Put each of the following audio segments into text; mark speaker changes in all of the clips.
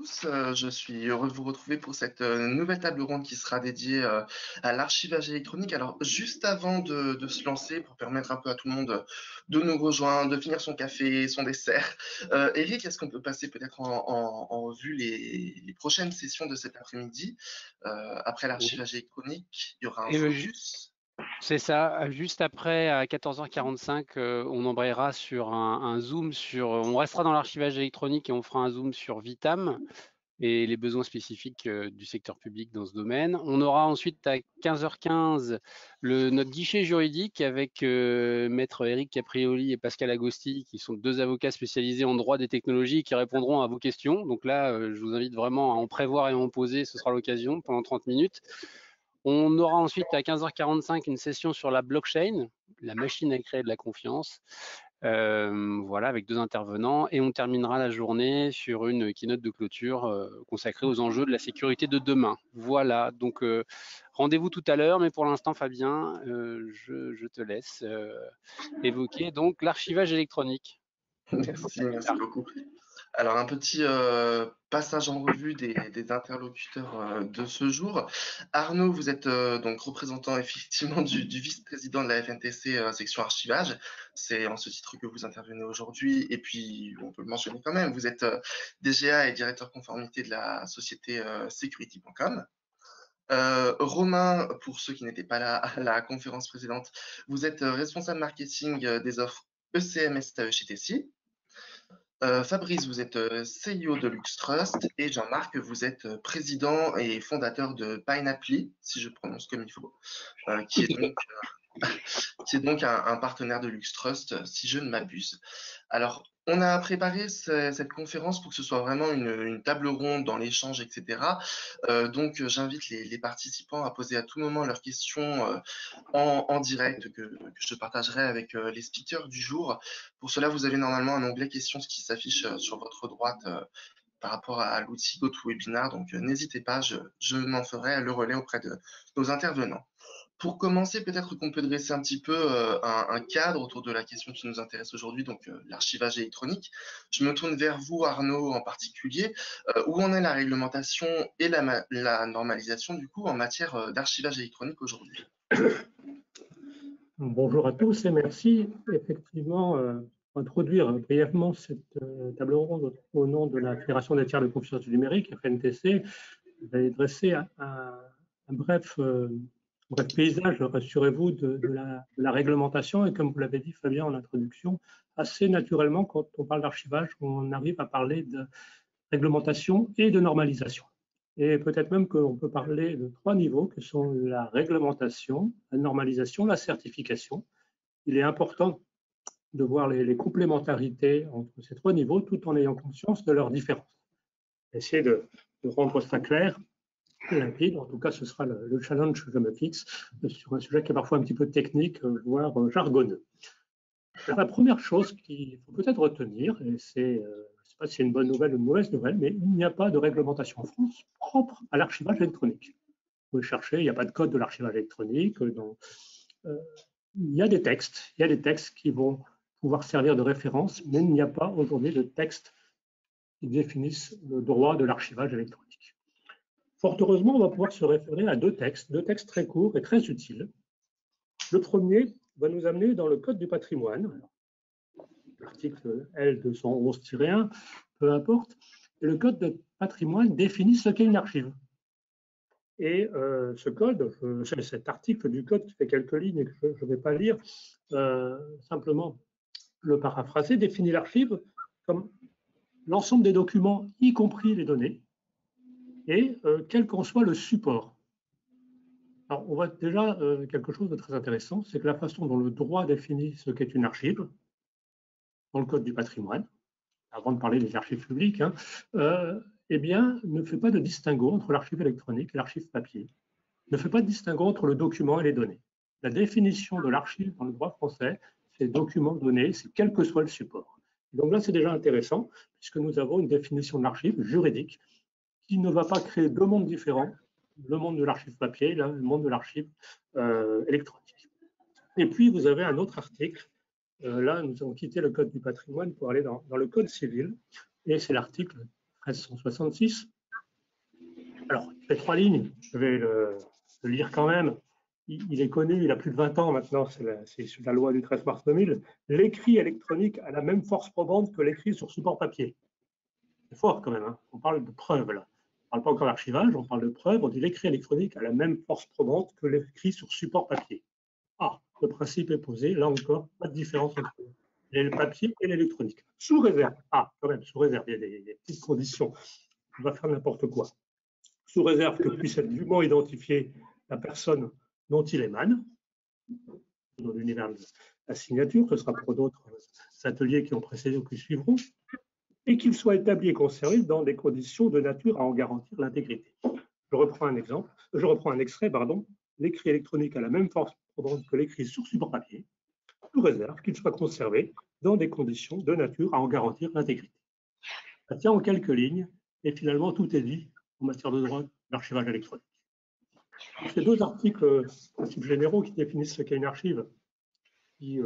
Speaker 1: tous, je suis heureux de vous retrouver pour cette nouvelle table ronde qui sera dédiée à l'archivage électronique. Alors, juste avant de se lancer, pour permettre un peu à tout le monde de nous rejoindre, de finir son café, son dessert, Eric, est-ce qu'on peut passer peut-être en revue les prochaines sessions de cet après-midi? Après
Speaker 2: Oui.
Speaker 1: l'archivage électronique, il y aura un
Speaker 2: Et
Speaker 1: focus.
Speaker 2: c'est ça, juste après, à 14h45, on embrayera sur un zoom on restera dans l'archivage électronique et on fera un zoom sur Vitam et les besoins spécifiques du secteur public dans ce domaine. On aura ensuite à 15h15 notre guichet juridique avec Maître Eric Caprioli et Pascal Agosti, qui sont deux avocats spécialisés en droit des technologies qui répondront à vos questions. Donc là, je vous invite vraiment à en prévoir et à en poser, ce sera l'occasion pendant 30 minutes. On aura ensuite à 15h45 une session sur la blockchain, la machine à créer de la confiance, voilà, avec deux intervenants. Et on terminera la journée sur une keynote de clôture consacrée aux enjeux de la sécurité de demain. Voilà, donc rendez-vous tout à l'heure, mais pour l'instant, Fabien, je te laisse évoquer donc l'archivage électronique.
Speaker 1: Merci beaucoup. Alors un petit passage en revue des interlocuteurs de ce jour. Arnaud, vous êtes donc représentant effectivement du vice-président de la FNTC section archivage. C'est en ce titre que vous intervenez aujourd'hui. Et puis, on peut le mentionner quand même, vous êtes DGA et directeur conformité de la société security.com. Romain, pour ceux qui n'étaient pas là à la conférence précédente, vous êtes responsable marketing des offres ECMS chez Tessie. Fabrice, vous êtes CEO de LuxTrust et Jean-Marc, vous êtes président et fondateur de Pineapple, si je prononce comme il faut, qui est donc un partenaire de LuxTrust, si je ne m'abuse. Alors, on a préparé cette conférence pour que ce soit vraiment une table ronde dans l'échange, etc. Donc, j'invite les participants à poser à tout moment leurs questions en direct que je partagerai avec les speakers du jour. Pour cela, vous avez normalement un onglet questions qui s'affiche sur votre droite par rapport à l'outil GoToWebinar. Donc, n'hésitez pas, je m'en ferai le relais auprès de nos intervenants. Pour commencer, peut-être qu'on peut dresser un petit peu un cadre autour de la question qui nous intéresse aujourd'hui, donc l'archivage électronique. Je me tourne vers vous, Arnaud, en particulier. Où en est la réglementation et la normalisation, du coup, en matière d'archivage électronique aujourd'hui?
Speaker 3: Bonjour à tous et merci. Effectivement, pour introduire brièvement cette table ronde au nom de la Fédération des tiers de confiance du numérique, FNTC, je vais dresser un bref paysage, rassurez-vous, de la réglementation. Et comme vous l'avez dit, Fabien, en introduction, assez naturellement, quand on parle d'archivage, on arrive à parler de réglementation et de normalisation. Et peut-être même qu'on peut parler de trois niveaux que sont la réglementation, la normalisation, la certification. Il est important de voir les complémentarités entre ces trois niveaux tout en ayant conscience de leurs différences. Essayer de rendre ça clair, limpide. En tout cas, ce sera le challenge que je me fixe sur un sujet qui est parfois un petit peu technique, voire jargonneux. La première chose qu'il faut peut-être retenir, et c'est, je ne sais pas si c'est une bonne nouvelle ou une mauvaise nouvelle, mais il n'y a pas de réglementation en France propre à l'archivage électronique. Vous pouvez chercher, il n'y a pas de code de l'archivage électronique. Il y a des textes qui vont pouvoir servir de référence, mais il n'y a pas aujourd'hui de textes qui définissent le droit de l'archivage électronique. Fort heureusement, on va pouvoir se référer à deux textes très courts et très utiles. Le premier va nous amener dans le Code du patrimoine, l'article L211-1, peu importe. Et le Code du patrimoine définit ce qu'est une archive. Et ce code, cet article du code qui fait quelques lignes et que je ne vais pas lire, simplement le paraphraser, définit l'archive comme l'ensemble des documents, y compris les données, et quel qu'en soit le support. Alors, on voit déjà quelque chose de très intéressant, c'est que la façon dont le droit définit ce qu'est une archive, dans le Code du patrimoine, avant de parler des archives publiques, eh bien, ne fait pas de distinguo entre l'archive électronique et l'archive papier, ne fait pas de distinguo entre le document et les données. La définition de l'archive dans le droit français, c'est document donné, c'est quel que soit le support. Et donc là, c'est déjà intéressant, puisque nous avons une définition de l'archive juridique qui ne va pas créer deux mondes différents, le monde de l'archive papier et le monde de l'archive électronique. Et puis, vous avez un autre article. Là, nous avons quitté le Code du patrimoine pour aller dans le Code civil, et c'est l'article 1366. Alors, il fait 3 lignes, je vais le lire quand même. Il est connu, il a plus de 20 ans maintenant, c'est la loi du 13 mars 2000. L'écrit électronique a la même force probante que l'écrit sur support papier. C'est fort quand même, hein. On parle de preuve là. On ne parle pas encore d'archivage, on parle de preuve. On dit l'écrit électronique a la même force probante que l'écrit sur support papier. Ah, le principe est posé, là encore, pas de différence entre le papier et l'électronique. Sous réserve, quand même, sous réserve, il y a des petites conditions. On va faire n'importe quoi. Sous réserve que puisse être dûment identifier la personne dont il émane, dans l'univers de la signature, ce sera pour d'autres ateliers qui ont précédé ou qui suivront, et qu'il soit établi et conservé dans des conditions de nature à en garantir l'intégrité. Je reprends un extrait, l'écrit électronique a la même force probante que l'écrit sur support papier, sous réserve qu'il soit conservé dans des conditions de nature à en garantir l'intégrité. Ça tient en quelques lignes, et finalement tout est dit en matière de droit d'archivage électronique. Ces 2 articles principes généraux qui définissent ce qu'est une archive, qui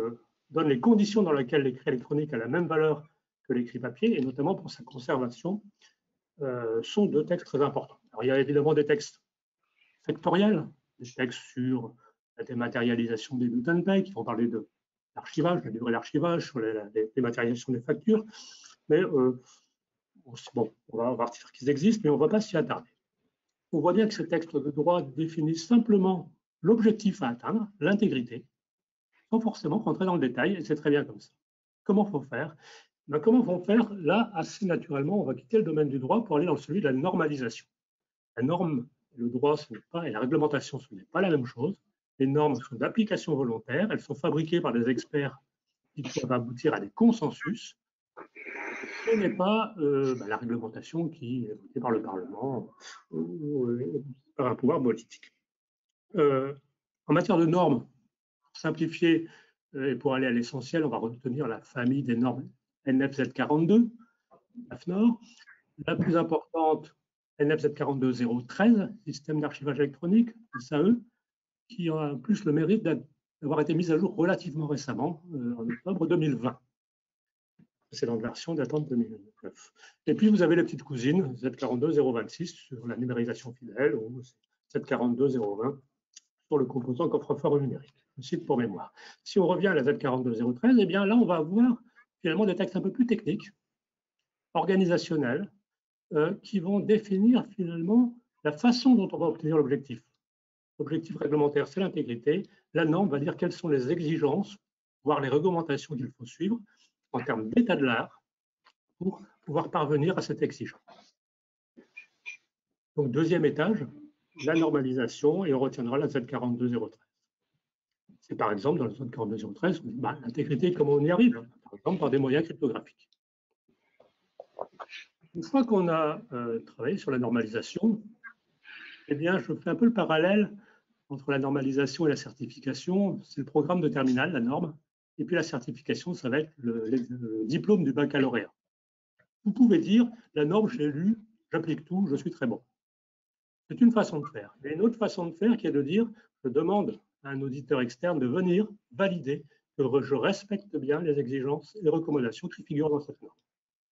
Speaker 3: donnent les conditions dans lesquelles l'écrit électronique a la même valeur que l'écrit papier, et notamment pour sa conservation, sont 2 textes très importants. Alors, il y a évidemment des textes sectoriels, des textes sur la dématérialisation des bulletins de paie, qui vont parler de l'archivage, de la durée d'archivage, sur la dématérialisation des factures, mais bon, on va voir qu'ils existent, mais on ne va pas s'y attarder. On voit bien que ces textes de droit définissent simplement l'objectif à atteindre, l'intégrité, sans forcément rentrer dans le détail, et c'est très bien comme ça. Comment faut faire? Comment vont faire? Là, assez naturellement, on va quitter le domaine du droit pour aller dans celui de la normalisation. La norme, le droit, ce n'est pas, et la réglementation, ce n'est pas la même chose. Les normes sont d'application volontaire, elles sont fabriquées par des experts qui doivent aboutir à des consensus. Ce n'est pas la réglementation qui est votée par le Parlement ou par un pouvoir politique. En matière de normes, pour simplifier et pour aller à l'essentiel, on va retenir la famille des normes NFZ42, AFNOR. La plus importante, NFZ42-013, système d'archivage électronique, SAE, qui a en plus le mérite d'avoir été mise à jour relativement récemment, en octobre 2020. Précédente version datant de 2009. Et puis, vous avez les petites cousines, Z42-026 sur la numérisation fidèle ou Z42-020 sur le composant coffre-fort numérique. Je cite pour mémoire. Si on revient à la Z42-013, eh bien là, on va avoir finalement des textes un peu plus techniques, organisationnels, qui vont définir finalement la façon dont on va obtenir l'objectif. L'objectif réglementaire, c'est l'intégrité. La norme va dire quelles sont les exigences, voire les réglementations qu'il faut suivre en termes d'état de l'art pour pouvoir parvenir à cette exigence. Donc, 2e étage, la normalisation, et on retiendra la Z42-013. C'est par exemple dans la Z42-013, l'intégrité, comment on y arrive? Par exemple, par des moyens cryptographiques. Une fois qu'on a travaillé sur la normalisation, eh bien, je fais un peu le parallèle entre la normalisation et la certification. C'est le programme de terminale, la norme, et puis la certification, ça va être le diplôme du baccalauréat. Vous pouvez dire, la norme, je l'ai lue, j'applique tout, je suis très bon. C'est une façon de faire. Il y a une autre façon de faire qui est de dire, je demande à un auditeur externe de venir valider que je respecte bien les exigences et les recommandations qui figurent dans cette norme.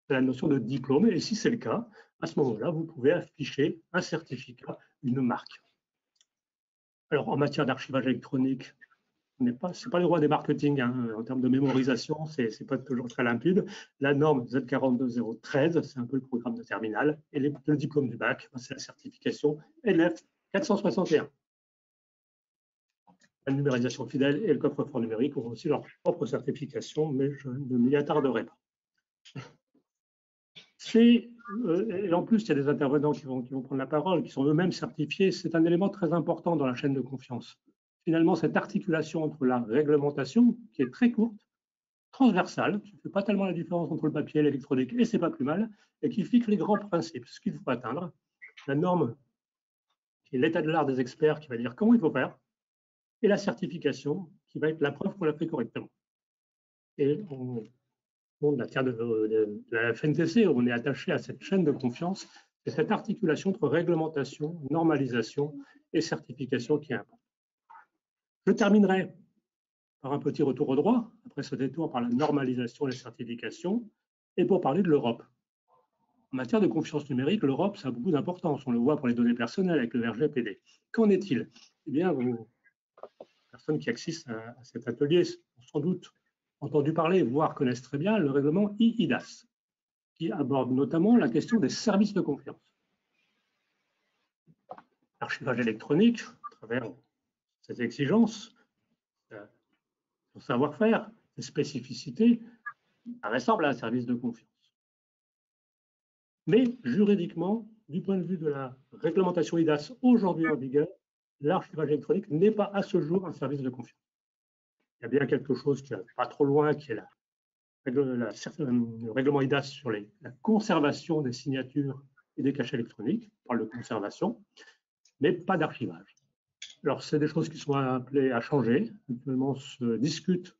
Speaker 3: C'est la notion de diplôme, et si c'est le cas, à ce moment-là, vous pouvez afficher un certificat, une marque. Alors, en matière d'archivage électronique, ce n'est pas le droit des marketing, hein. En termes de mémorisation, ce n'est pas toujours très limpide. La norme Z42-013, c'est un peu le programme de terminale, et le diplôme du bac, c'est la certification NF 461. La numérisation fidèle et le coffre-fort numérique ont aussi leur propre certification, mais je ne m'y attarderai pas. Et en plus, il y a des intervenants qui vont prendre la parole, qui sont eux-mêmes certifiés. C'est un élément très important dans la chaîne de confiance. Finalement, cette articulation entre la réglementation, qui est très courte, transversale, qui ne fait pas tellement la différence entre le papier et l'électronique, et c'est pas plus mal, et qui fixe les grands principes, ce qu'il faut atteindre. La norme, qui est l'état de l'art des experts, qui va dire comment il faut faire, et la certification, qui va être la preuve qu'on l'a fait correctement. Et en matière de la FNTC, on est attaché à cette chaîne de confiance, c'est cette articulation entre réglementation, normalisation et certification qui est importante. Je terminerai par un petit retour au droit, après ce détour par la normalisation et la certification, et pour parler de l'Europe. en matière de confiance numérique, l'Europe, ça a beaucoup d'importance. On le voit pour les données personnelles avec le RGPD. Qu'en est-il? Eh bien, les personnes qui assistent à cet atelier ont sans doute entendu parler, voire connaissent très bien le règlement eIDAS, qui aborde notamment la question des services de confiance. L'archivage électronique, à travers ces exigences, son savoir-faire, ses spécificités, ça ressemble à un service de confiance. Mais juridiquement, du point de vue de la réglementation eIDAS aujourd'hui en vigueur, l'archivage électronique n'est pas à ce jour un service de confiance. Il y a bien quelque chose qui n'est pas trop loin, qui est le règlement eIDAS sur la conservation des signatures et des cachets électroniques. On parle de conservation, mais pas d'archivage. Alors, c'est des choses qui sont appelées à changer. Actuellement, se discute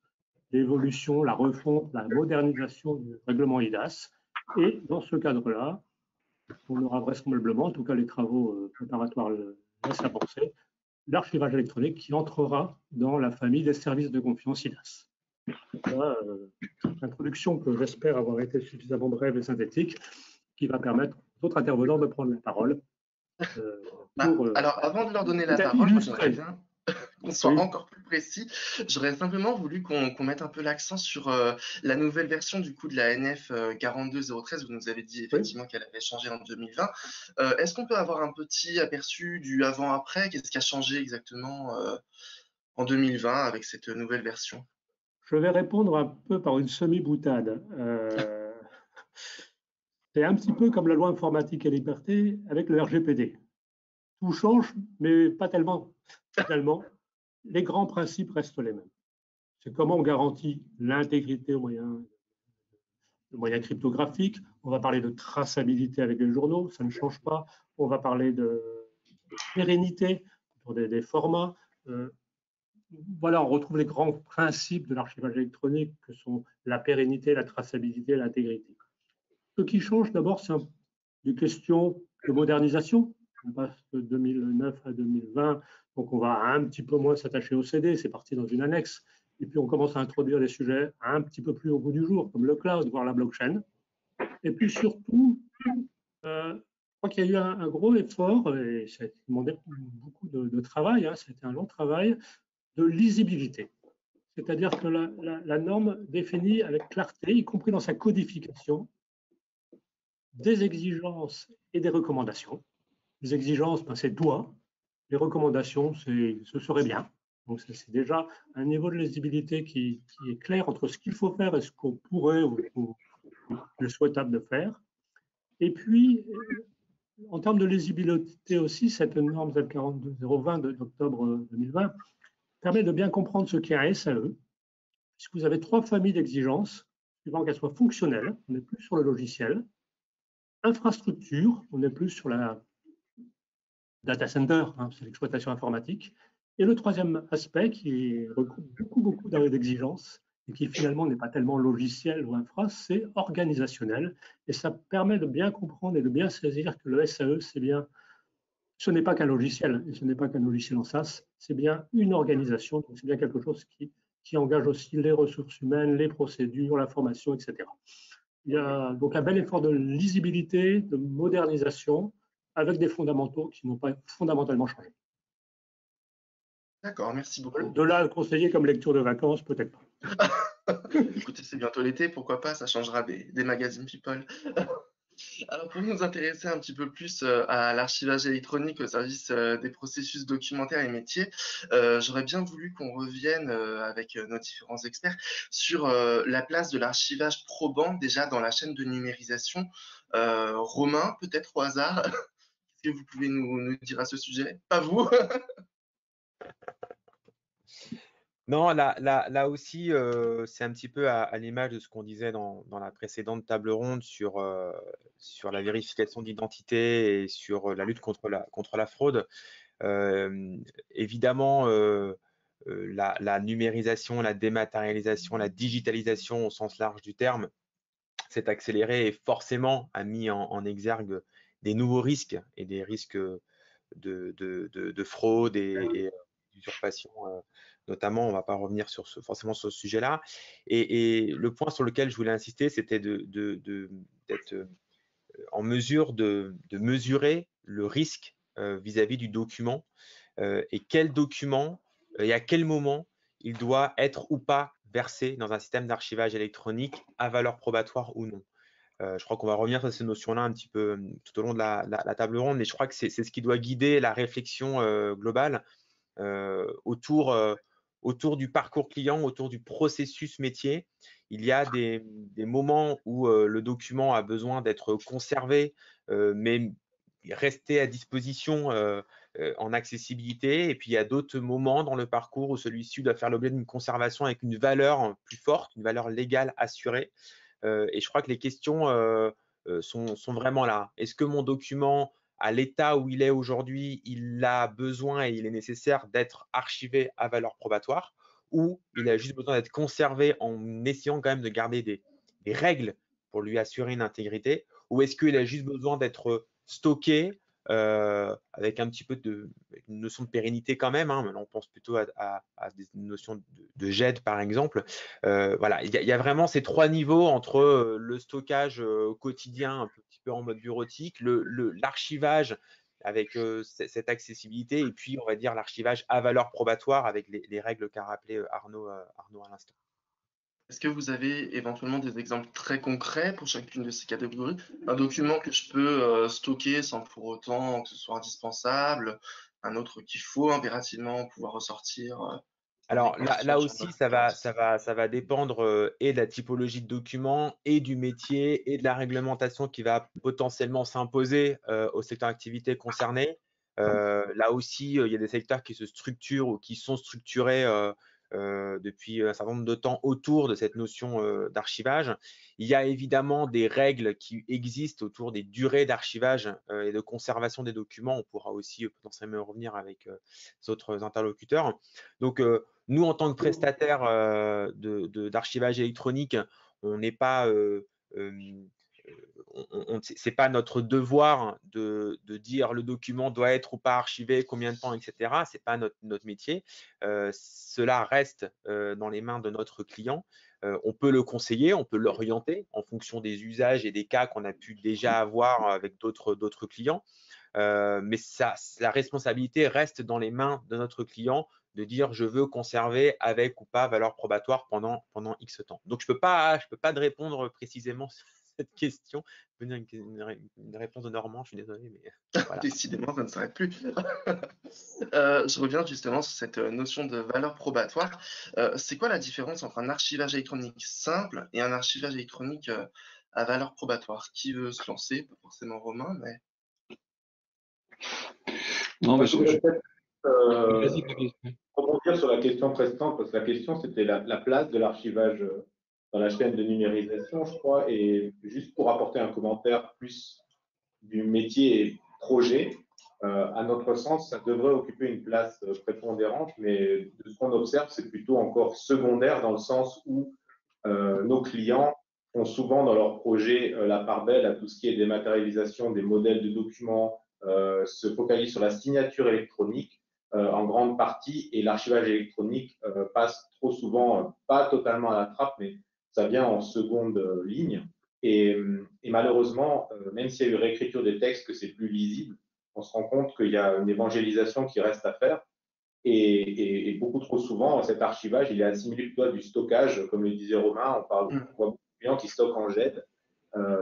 Speaker 3: l'évolution, la refonte, la modernisation du règlement eIDAS. Et dans ce cadre-là, on aura vraisemblablement, en tout cas les travaux préparatoires le laissent à penser, l'archivage électronique qui entrera dans la famille des services de confiance eIDAS. Voilà, introduction que j'espère avoir été suffisamment brève et synthétique, qui va permettre aux autres intervenants de prendre la parole.
Speaker 1: Alors, avant de leur donner la parole, j'aimerais bien qu'on soit encore plus précis. J'aurais simplement voulu qu'on mette un peu l'accent sur la nouvelle version du coup de la NF 4203. Vous nous avez dit effectivement qu'elle avait changé en 2020. Est-ce qu'on peut avoir un petit aperçu du avant-après? Qu'est-ce qui a changé exactement en 2020 avec cette nouvelle version?
Speaker 3: Je vais répondre un peu par une semi-boutade. C'est un petit peu comme la loi informatique et liberté avec le RGPD. Tout change, mais pas tellement. Finalement, les grands principes restent les mêmes. C'est comment on garantit l'intégrité au moyen cryptographique. On va parler de traçabilité avec les journaux, ça ne change pas. On va parler de pérennité pour des formats. Voilà, on retrouve les grands principes de l'archivage électronique que sont la pérennité, la traçabilité et l'intégrité. Ce qui change d'abord, c'est des questions de modernisation. On passe de 2009 à 2020, donc on va un petit peu moins s'attacher au CD, c'est parti dans une annexe. Et puis on commence à introduire des sujets un petit peu plus au bout du jour, comme le cloud, voire la blockchain. Et puis surtout, je crois qu'il y a eu un gros effort, et ça a demandé beaucoup de travail, hein, c'était un long travail, de lisibilité. C'est-à-dire que la norme définit avec clarté, y compris dans sa codification, des exigences et des recommandations. Les exigences, ben, c'est doit. Les recommandations, ce serait bien. Donc, c'est déjà un niveau de lisibilité qui est clair entre ce qu'il faut faire et ce qu'on pourrait ou est souhaitable de faire. Et puis, en termes de lisibilité aussi, cette norme Z42020 d'octobre 2020 permet de bien comprendre ce qu'est un SAE, puisque vous avez 3 familles d'exigences, suivant qu'elles soient fonctionnelles, on n'est plus sur le logiciel, infrastructure, on est plus sur la data center, hein, c'est l'exploitation informatique, et le troisième aspect qui regroupe beaucoup d'exigences et qui finalement n'est pas tellement logiciel ou infra, c'est organisationnel, et ça permet de bien comprendre et de bien saisir que le SAE, c'est bien, ce n'est pas qu'un logiciel, et ce n'est pas qu'un logiciel en SaaS, c'est bien une organisation, donc c'est bien quelque chose qui engage aussi les ressources humaines, les procédures, la formation, etc. Il y a donc un bel effort de lisibilité, de modernisation, avec des fondamentaux qui n'ont pas fondamentalement changé.
Speaker 1: D'accord, merci beaucoup.
Speaker 3: De là, conseiller comme lecture de vacances, peut-être pas.
Speaker 1: Écoutez, c'est bientôt l'été, pourquoi pas, ça changera des magazines People. Alors, pour nous intéresser un petit peu plus à l'archivage électronique au service des processus documentaires et métiers, j'aurais bien voulu qu'on revienne avec nos différents experts sur la place de l'archivage probant déjà dans la chaîne de numérisation. Romain, peut-être au hasard, qu'est-ce que vous pouvez nous dire à ce sujet? Pas vous?
Speaker 4: Non, là aussi, c'est un petit peu à l'image de ce qu'on disait dans la précédente table ronde sur la vérification d'identité et sur la lutte contre la fraude. Évidemment, la numérisation, la dématérialisation, la digitalisation au sens large du terme s'est accélérée et forcément a mis en exergue des nouveaux risques et des risques de fraude et d'usurpation. Notamment, on ne va pas revenir forcément sur ce sujet-là. Et le point sur lequel je voulais insister, c'était d'être en mesure de mesurer le risque vis-à-vis du document et quel document et à quel moment il doit être ou pas versé dans un système d'archivage électronique à valeur probatoire ou non. Je crois qu'on va revenir sur ces notions-là un petit peu tout au long de la table ronde, mais je crois que c'est ce qui doit guider la réflexion globale autour du parcours client, autour du processus métier. Il y a des moments où le document a besoin d'être conservé, mais rester à disposition en accessibilité. Et puis, il y a d'autres moments dans le parcours où celui-ci doit faire l'objet d'une conservation avec une valeur plus forte, une valeur légale assurée. Et je crois que les questions sont vraiment là. Est-ce que mon document, à l'état où il est aujourd'hui, il a besoin et il est nécessaire d'être archivé à valeur probatoire, ou il a juste besoin d'être conservé en essayant quand même de garder des règles pour lui assurer une intégrité, ou est-ce qu'il a juste besoin d'être stocké avec un petit peu une notion de pérennité quand même, hein, mais là on pense plutôt à des notions de GED par exemple. Voilà, il y a vraiment ces trois niveaux entre le stockage quotidien, un petit peu en mode bureautique, l'archivage avec cette accessibilité, et puis on va dire l'archivage à valeur probatoire avec les règles qu'a rappelé Arnaud à l'instant.
Speaker 1: Est-ce que vous avez éventuellement des exemples très concrets pour chacune de ces catégories? Un document que je peux stocker sans pour autant que ce soit indispensable, un autre qu'il faut impérativement pouvoir ressortir
Speaker 4: Alors
Speaker 1: avec moi
Speaker 4: là
Speaker 1: sur
Speaker 4: aussi,
Speaker 1: notre
Speaker 4: ça
Speaker 1: carte.
Speaker 4: va dépendre et de la typologie de document et du métier et de la réglementation qui va potentiellement s'imposer au secteur d'activité concerné. Là aussi, il y a des secteurs qui se structurent ou qui sont structurés depuis un certain nombre de temps autour de cette notion d'archivage. Il y a évidemment des règles qui existent autour des durées d'archivage et de conservation des documents. On pourra aussi potentiellement revenir avec les autres interlocuteurs. Donc, nous, en tant que prestataire d'archivage électronique, on n'est pas, c'est pas notre devoir de dire le document doit être ou pas archivé, combien de temps, etc. C'est pas notre métier. Cela reste dans les mains de notre client. On peut le conseiller, on peut l'orienter en fonction des usages et des cas qu'on a pu déjà avoir avec d'autres clients. Mais la responsabilité reste dans les mains de notre client de dire je veux conserver avec ou pas valeur probatoire pendant X temps. Donc, je peux pas te répondre précisément sur cette question. Je peux donner une réponse de Normand, je suis désolé, mais voilà.
Speaker 1: Décidément, ça ne s'arrête plus. Je reviens justement sur cette notion de valeur probatoire. C'est quoi la différence entre un archivage électronique simple et un archivage électronique à valeur probatoire? Qui veut se lancer? Pas forcément Romain, mais
Speaker 5: Non, mais
Speaker 6: Je voudrais peut-être
Speaker 5: vas-y, Fabrice.
Speaker 6: rebondir sur la question précédente, parce que la question, c'était la place de l'archivage dans la chaîne de numérisation, je crois. Et juste pour apporter un commentaire plus du métier et projet, à notre sens, ça devrait occuper une place prépondérante, mais de ce qu'on observe, c'est plutôt encore secondaire dans le sens où nos clients font souvent dans leur projet la part belle à tout ce qui est dématérialisation des modèles de documents, se focalisent sur la signature électronique en grande partie, et l'archivage électronique passe trop souvent, pas totalement à la trappe, mais ça vient en seconde ligne. Et malheureusement, même s'il y a eu réécriture des textes, que c'est plus lisible, on se rend compte qu'il y a une évangélisation qui reste à faire. Et beaucoup trop souvent, cet archivage, il est assimilé plutôt à du stockage, comme le disait Romain. On voit beaucoup de clients qui stockent en GED.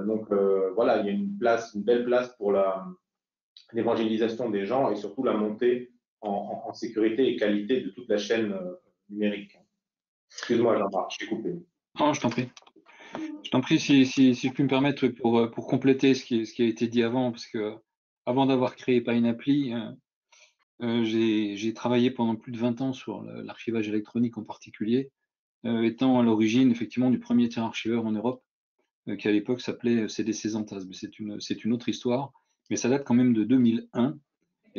Speaker 6: Donc voilà, il y a une belle place pour l'évangélisation des gens et surtout la montée en sécurité et qualité de toute la chaîne numérique. Excuse-moi, Jean-Marc, je t'ai coupé.
Speaker 5: Non, je t'en prie. Je t'en prie, si je puis me permettre pour compléter ce qui a été dit avant, parce que avant d'avoir créé Pas une appli, j'ai travaillé pendant plus de 20 ans sur l'archivage électronique en particulier, étant à l'origine effectivement du premier tiers archiveur en Europe, qui à l'époque s'appelait CDC Zantas. Mais c'est une autre histoire, mais ça date quand même de 2001.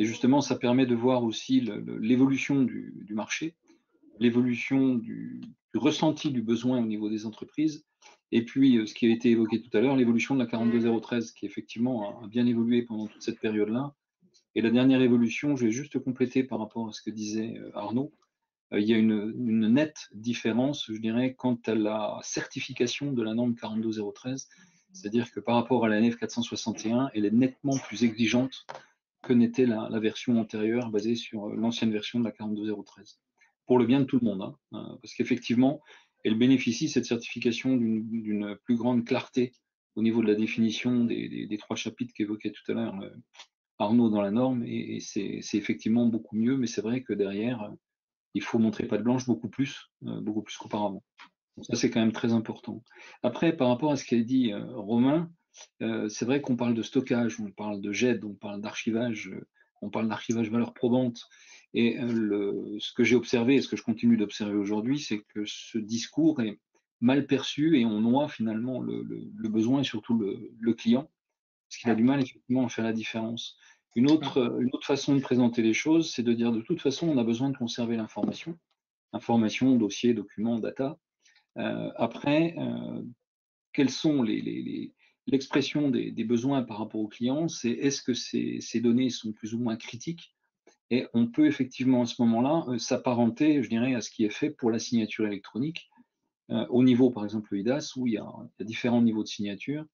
Speaker 5: Et justement, ça permet de voir aussi l'évolution du marché, l'évolution du ressenti du besoin au niveau des entreprises, et puis ce qui a été évoqué tout à l'heure, l'évolution de la 42013, qui effectivement a bien évolué pendant toute cette période-là. Et la dernière évolution, je vais juste compléter par rapport à ce que disait Arnaud, il y a une nette différence, je dirais, quant à la certification de la norme 42013, C'est-à-dire que par rapport à la NF 461, elle est nettement plus exigeante que n'était la version antérieure basée sur l'ancienne version de la 42013. Pour le bien de tout le monde, hein, parce qu'effectivement, elle bénéficie, cette certification, d'une plus grande clarté au niveau de la définition des 3 chapitres qu'évoquait tout à l'heure Arnaud dans la norme, et c'est effectivement beaucoup mieux, mais c'est vrai que derrière, il faut montrer patte blanche beaucoup plus qu'auparavant. Donc ça, c'est quand même très important. Après, par rapport à ce qu'a dit Romain, c'est vrai qu'on parle de stockage, on parle de GED, on parle d'archivage, on parle d'archivage valeur probante. Et ce que j'ai observé et ce que je continue d'observer aujourd'hui, c'est que ce discours est mal perçu et on noie finalement le besoin et surtout le client, parce qu'il a du mal effectivement à faire la différence. Une autre façon de présenter les choses, c'est de dire de toute façon, on a besoin de conserver l'information, dossier, document, data. Après, quelles sont l'expression des besoins par rapport aux clients, c'est est-ce que ces données sont plus ou moins critiques, et on peut effectivement à ce moment-là s'apparenter, je dirais, à ce qui est fait pour la signature électronique, au niveau par exemple EIDAS, où il y a différents niveaux de signature.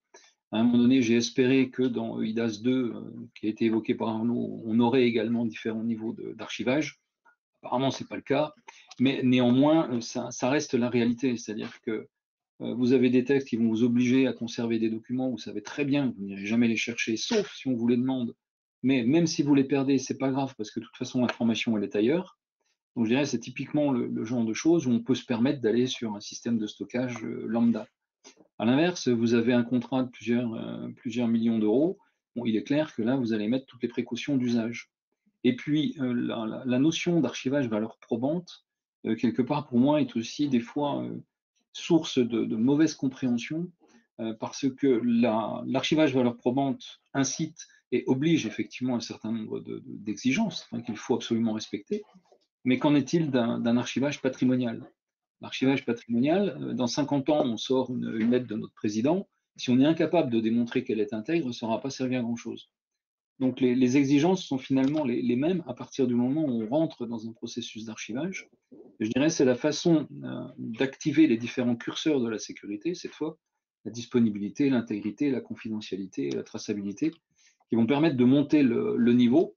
Speaker 5: À un moment donné, j'ai espéré que dans EIDAS 2, qui a été évoqué par Arnaud, on aurait également différents niveaux d'archivage. Apparemment, ce n'est pas le cas, mais néanmoins, ça reste la réalité, c'est-à-dire que vous avez des textes qui vont vous obliger à conserver des documents, vous savez très bien que vous n'irez jamais les chercher, sauf si on vous les demande. Mais même si vous les perdez, c'est pas grave, parce que de toute façon, l'information, elle est ailleurs. Donc je dirais, c'est typiquement le genre de choses où on peut se permettre d'aller sur un système de stockage lambda. À l'inverse, vous avez un contrat de plusieurs millions d'euros. Bon, il est clair que là, vous allez mettre toutes les précautions d'usage. Et puis, la notion d'archivage valeur probante, quelque part, pour moi, est aussi des fois source de mauvaise compréhension, parce que l'archivage valeur probante incite et oblige effectivement un certain nombre d'exigences qu'il faut absolument respecter. Mais qu'en est-il d'un archivage patrimonial? L'archivage patrimonial, dans 50 ans, on sort une lettre de notre président. Si on est incapable de démontrer qu'elle est intègre, ça n'aura pas servi à grand-chose. Donc les exigences sont finalement les mêmes à partir du moment où on rentre dans un processus d'archivage. Je dirais c'est la façon d'activer les différents curseurs de la sécurité, cette fois, la disponibilité, l'intégrité, la confidentialité, la traçabilité, qui vont permettre de monter le niveau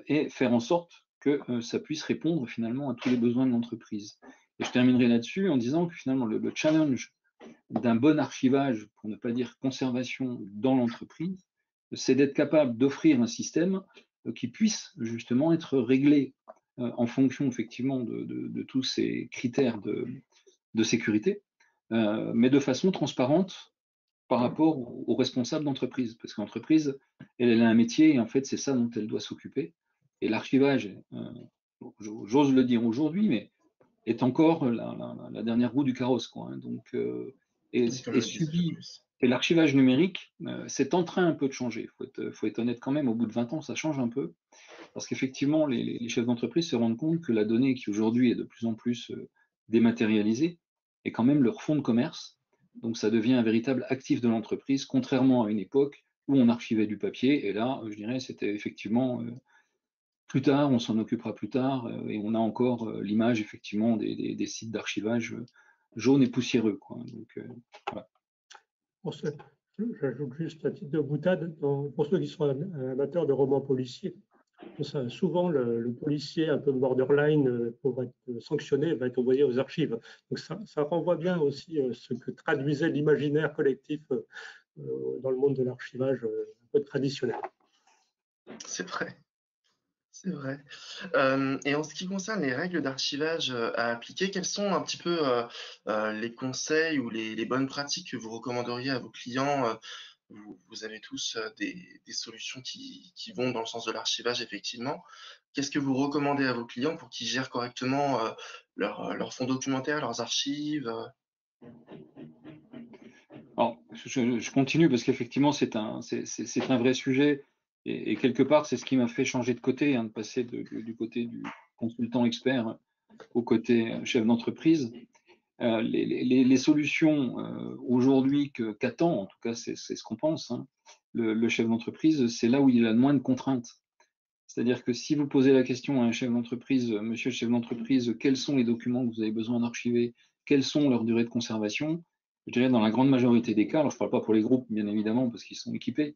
Speaker 5: et faire en sorte que ça puisse répondre finalement à tous les besoins de l'entreprise. Et je terminerai là-dessus en disant que finalement le challenge d'un bon archivage, pour ne pas dire conservation dans l'entreprise, c'est d'être capable d'offrir un système qui puisse justement être réglé en fonction effectivement de tous ces critères de sécurité, mais de façon transparente par rapport aux responsables d'entreprise, parce que l'entreprise, elle a un métier et en fait c'est ça dont elle doit s'occuper. Et l'archivage, j'ose le dire aujourd'hui, mais est encore la dernière roue du carrosse, quoi, hein. Donc, et l'archivage numérique, c'est en train un peu de changer. Faut être honnête quand même, au bout de 20 ans, ça change un peu, parce qu'effectivement, les chefs d'entreprise se rendent compte que la donnée qui aujourd'hui est de plus en plus dématérialisée est quand même leur fonds de commerce. Donc ça devient un véritable actif de l'entreprise, contrairement à une époque où on archivait du papier, et là, je dirais, c'était effectivement plus tard, on s'en occupera plus tard, et on a encore l'image effectivement des sites d'archivage jaunes et poussiéreux, quoi. Donc, voilà.
Speaker 3: J'ajoute juste à titre de boutade, pour ceux qui sont amateurs de romans policiers, souvent le policier un peu borderline pour être sanctionné va être envoyé aux archives. Donc ça renvoie bien aussi ce que traduisait l'imaginaire collectif dans le monde de l'archivage un peu traditionnel.
Speaker 1: C'est vrai. C'est vrai. Et en ce qui concerne les règles d'archivage à appliquer, quels sont un petit peu les conseils ou les bonnes pratiques que vous recommanderiez à vos clients? Vous avez tous des solutions qui vont dans le sens de l'archivage, effectivement. Qu'est-ce que vous recommandez à vos clients pour qu'ils gèrent correctement leurs fonds documentaires, leurs archives?
Speaker 5: Alors, je continue parce qu'effectivement, c'est un vrai sujet. Et quelque part, c'est ce qui m'a fait changer de côté, hein, de passer du côté du consultant expert au côté chef d'entreprise. Les solutions aujourd'hui qu'attend, en tout cas c'est ce qu'on pense, hein, le chef d'entreprise, c'est là où il a le moins de contraintes. C'est-à-dire que si vous posez la question à un chef d'entreprise, monsieur le chef d'entreprise, quels sont les documents que vous avez besoin d'archiver, quelles sont leurs durées de conservation, je dirais dans la grande majorité des cas, alors je ne parle pas pour les groupes, bien évidemment, parce qu'ils sont équipés,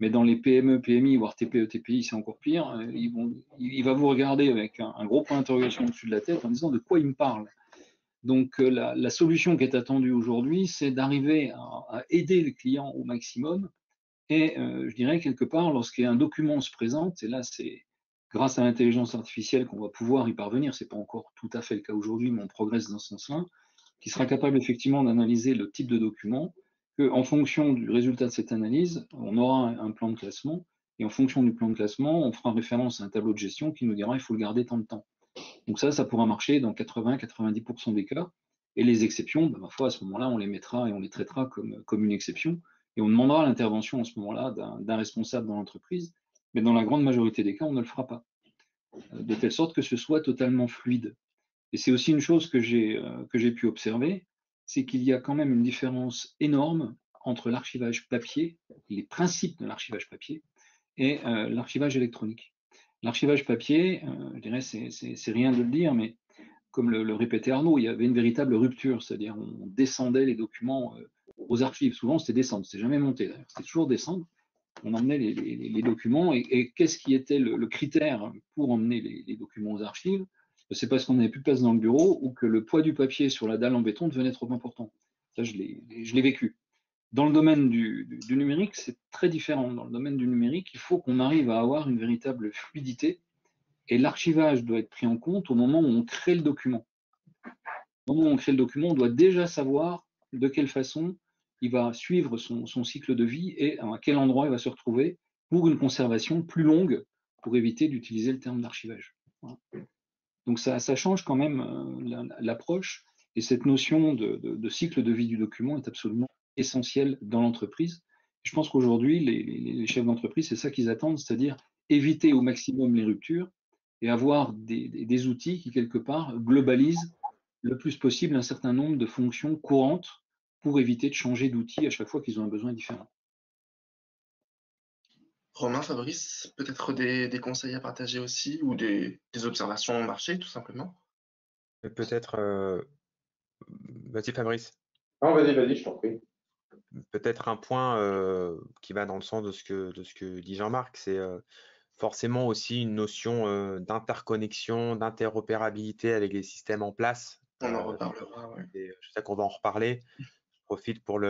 Speaker 5: mais dans les PME, PMI, voire TPE, TPI, c'est encore pire, il va vous regarder avec un gros point d'interrogation au-dessus de la tête en disant de quoi il me parle. Donc la solution qui est attendue aujourd'hui, c'est d'arriver à aider le client au maximum. Et je dirais quelque part, lorsqu'un document se présente, et là c'est grâce à l'intelligence artificielle qu'on va pouvoir y parvenir, c'est pas encore tout à fait le cas aujourd'hui, mais on progresse dans ce sens-là, qui sera capable effectivement d'analyser le type de document, qu'en fonction du résultat de cette analyse, on aura un plan de classement, et en fonction du plan de classement, on fera référence à un tableau de gestion qui nous dira il faut le garder tant de temps. Donc ça pourra marcher dans 80-90% des cas. Et les exceptions, ma foi, à ce moment-là, on les mettra et on les traitera comme une exception. Et on demandera l'intervention à ce moment-là d'un responsable dans l'entreprise. Mais dans la grande majorité des cas, on ne le fera pas. De telle sorte que ce soit totalement fluide. Et c'est aussi une chose que j'ai pu observer, c'est qu'il y a quand même une différence énorme entre l'archivage papier, les principes de l'archivage papier, et l'archivage électronique. L'archivage papier, je dirais, c'est rien de le dire, mais comme le répétait Arnaud, il y avait une véritable rupture, c'est-à-dire on descendait les documents aux archives. Souvent, c'était descendre, c'était jamais monter d'ailleurs, c'était toujours descendre. On emmenait les documents et qu'est-ce qui était le critère pour emmener les documents aux archives? C'est parce qu'on n'avait plus de place dans le bureau ou que le poids du papier sur la dalle en béton devenait trop important. Ça, je l'ai vécu. Dans le domaine du numérique, c'est très différent. Dans le domaine du numérique, il faut qu'on arrive à avoir une véritable fluidité et l'archivage doit être pris en compte au moment où on crée le document. Au moment où on crée le document, on doit déjà savoir de quelle façon il va suivre son cycle de vie et à quel endroit il va se retrouver pour une conservation plus longue pour éviter d'utiliser le terme d'archivage. Voilà. Donc ça change quand même l'approche et cette notion de cycle de vie du document est absolument essentielle dans l'entreprise. Je pense qu'aujourd'hui, les chefs d'entreprise, c'est ça qu'ils attendent, c'est-à-dire éviter au maximum les ruptures et avoir des outils qui, quelque part, globalisent le plus possible un certain nombre de fonctions courantes pour éviter de changer d'outils à chaque fois qu'ils ont un besoin différent.
Speaker 1: Romain, Fabrice, peut-être des conseils à partager aussi ou des observations au marché, tout simplement?
Speaker 4: Peut-être, vas-y Fabrice,
Speaker 6: Non, vas-y, je t'en prie.
Speaker 4: peut-être un point qui va dans le sens de ce que dit Jean-Marc, c'est forcément aussi une notion d'interconnexion, d'interopérabilité avec les systèmes en place.
Speaker 1: On en reparlera, ouais.
Speaker 4: Et je sais qu'on va en reparler. Je profite pour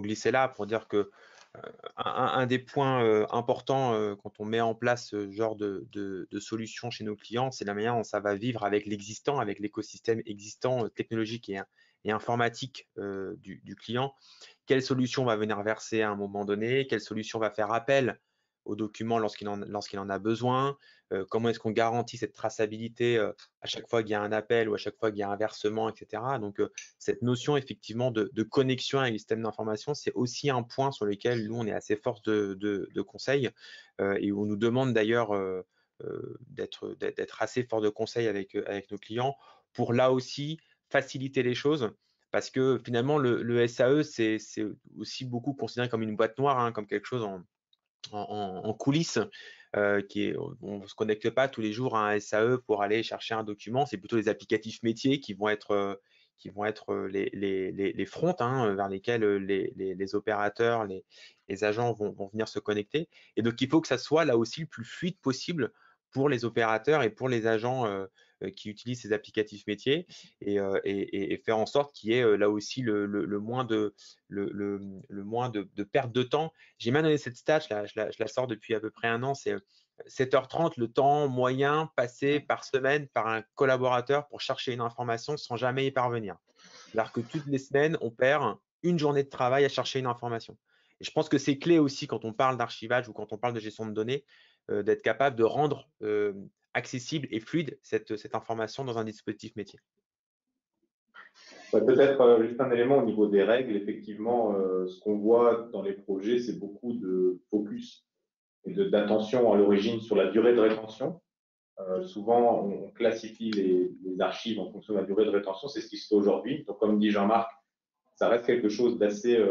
Speaker 4: glisser là, pour dire que un des points importants quand on met en place ce genre de solution chez nos clients, c'est la manière dont ça va vivre avec l'existant, avec l'écosystème existant technologique et informatique du client. Quelle solution va venir verser à un moment donné? Quelle solution va faire appel aux documents lorsqu'il en a besoin? Comment est-ce qu'on garantit cette traçabilité à chaque fois qu'il y a un appel ou à chaque fois qu'il y a un versement, etc. Donc, cette notion effectivement de connexion avec les systèmes d'information, c'est aussi un point sur lequel nous, on est assez force de conseil et où on nous demande d'ailleurs d'être assez fort de conseil avec nos clients pour là aussi faciliter les choses. Parce que finalement, le SAE, c'est aussi beaucoup considéré comme une boîte noire, hein, comme quelque chose en coulisses, on ne se connecte pas tous les jours à un SAE pour aller chercher un document. C'est plutôt les applicatifs métiers qui vont être les fronts hein, vers lesquels les opérateurs, les agents vont venir se connecter. Et donc, il faut que ça soit là aussi le plus fluide possible pour les opérateurs et pour les agents qui utilisent ces applicatifs métiers et faire en sorte qu'il y ait là aussi le moins de perte de temps. J'ai même donné cette stat, je la sors depuis à peu près un an, c'est 7h30 le temps moyen passé par semaine par un collaborateur pour chercher une information sans jamais y parvenir. C'est-à-dire que toutes les semaines, on perd une journée de travail à chercher une information. Et je pense que c'est clé aussi quand on parle d'archivage ou quand on parle de gestion de données, d'être capable de rendre accessible et fluide cette information dans un dispositif métier.
Speaker 6: Ouais, peut-être juste un élément au niveau des règles. Effectivement, ce qu'on voit dans les projets, c'est beaucoup de focus et d'attention à l'origine sur la durée de rétention. Souvent, on classifie les archives en fonction de la durée de rétention. C'est ce qui se fait aujourd'hui. Donc, comme dit Jean-Marc, ça reste quelque chose d'assez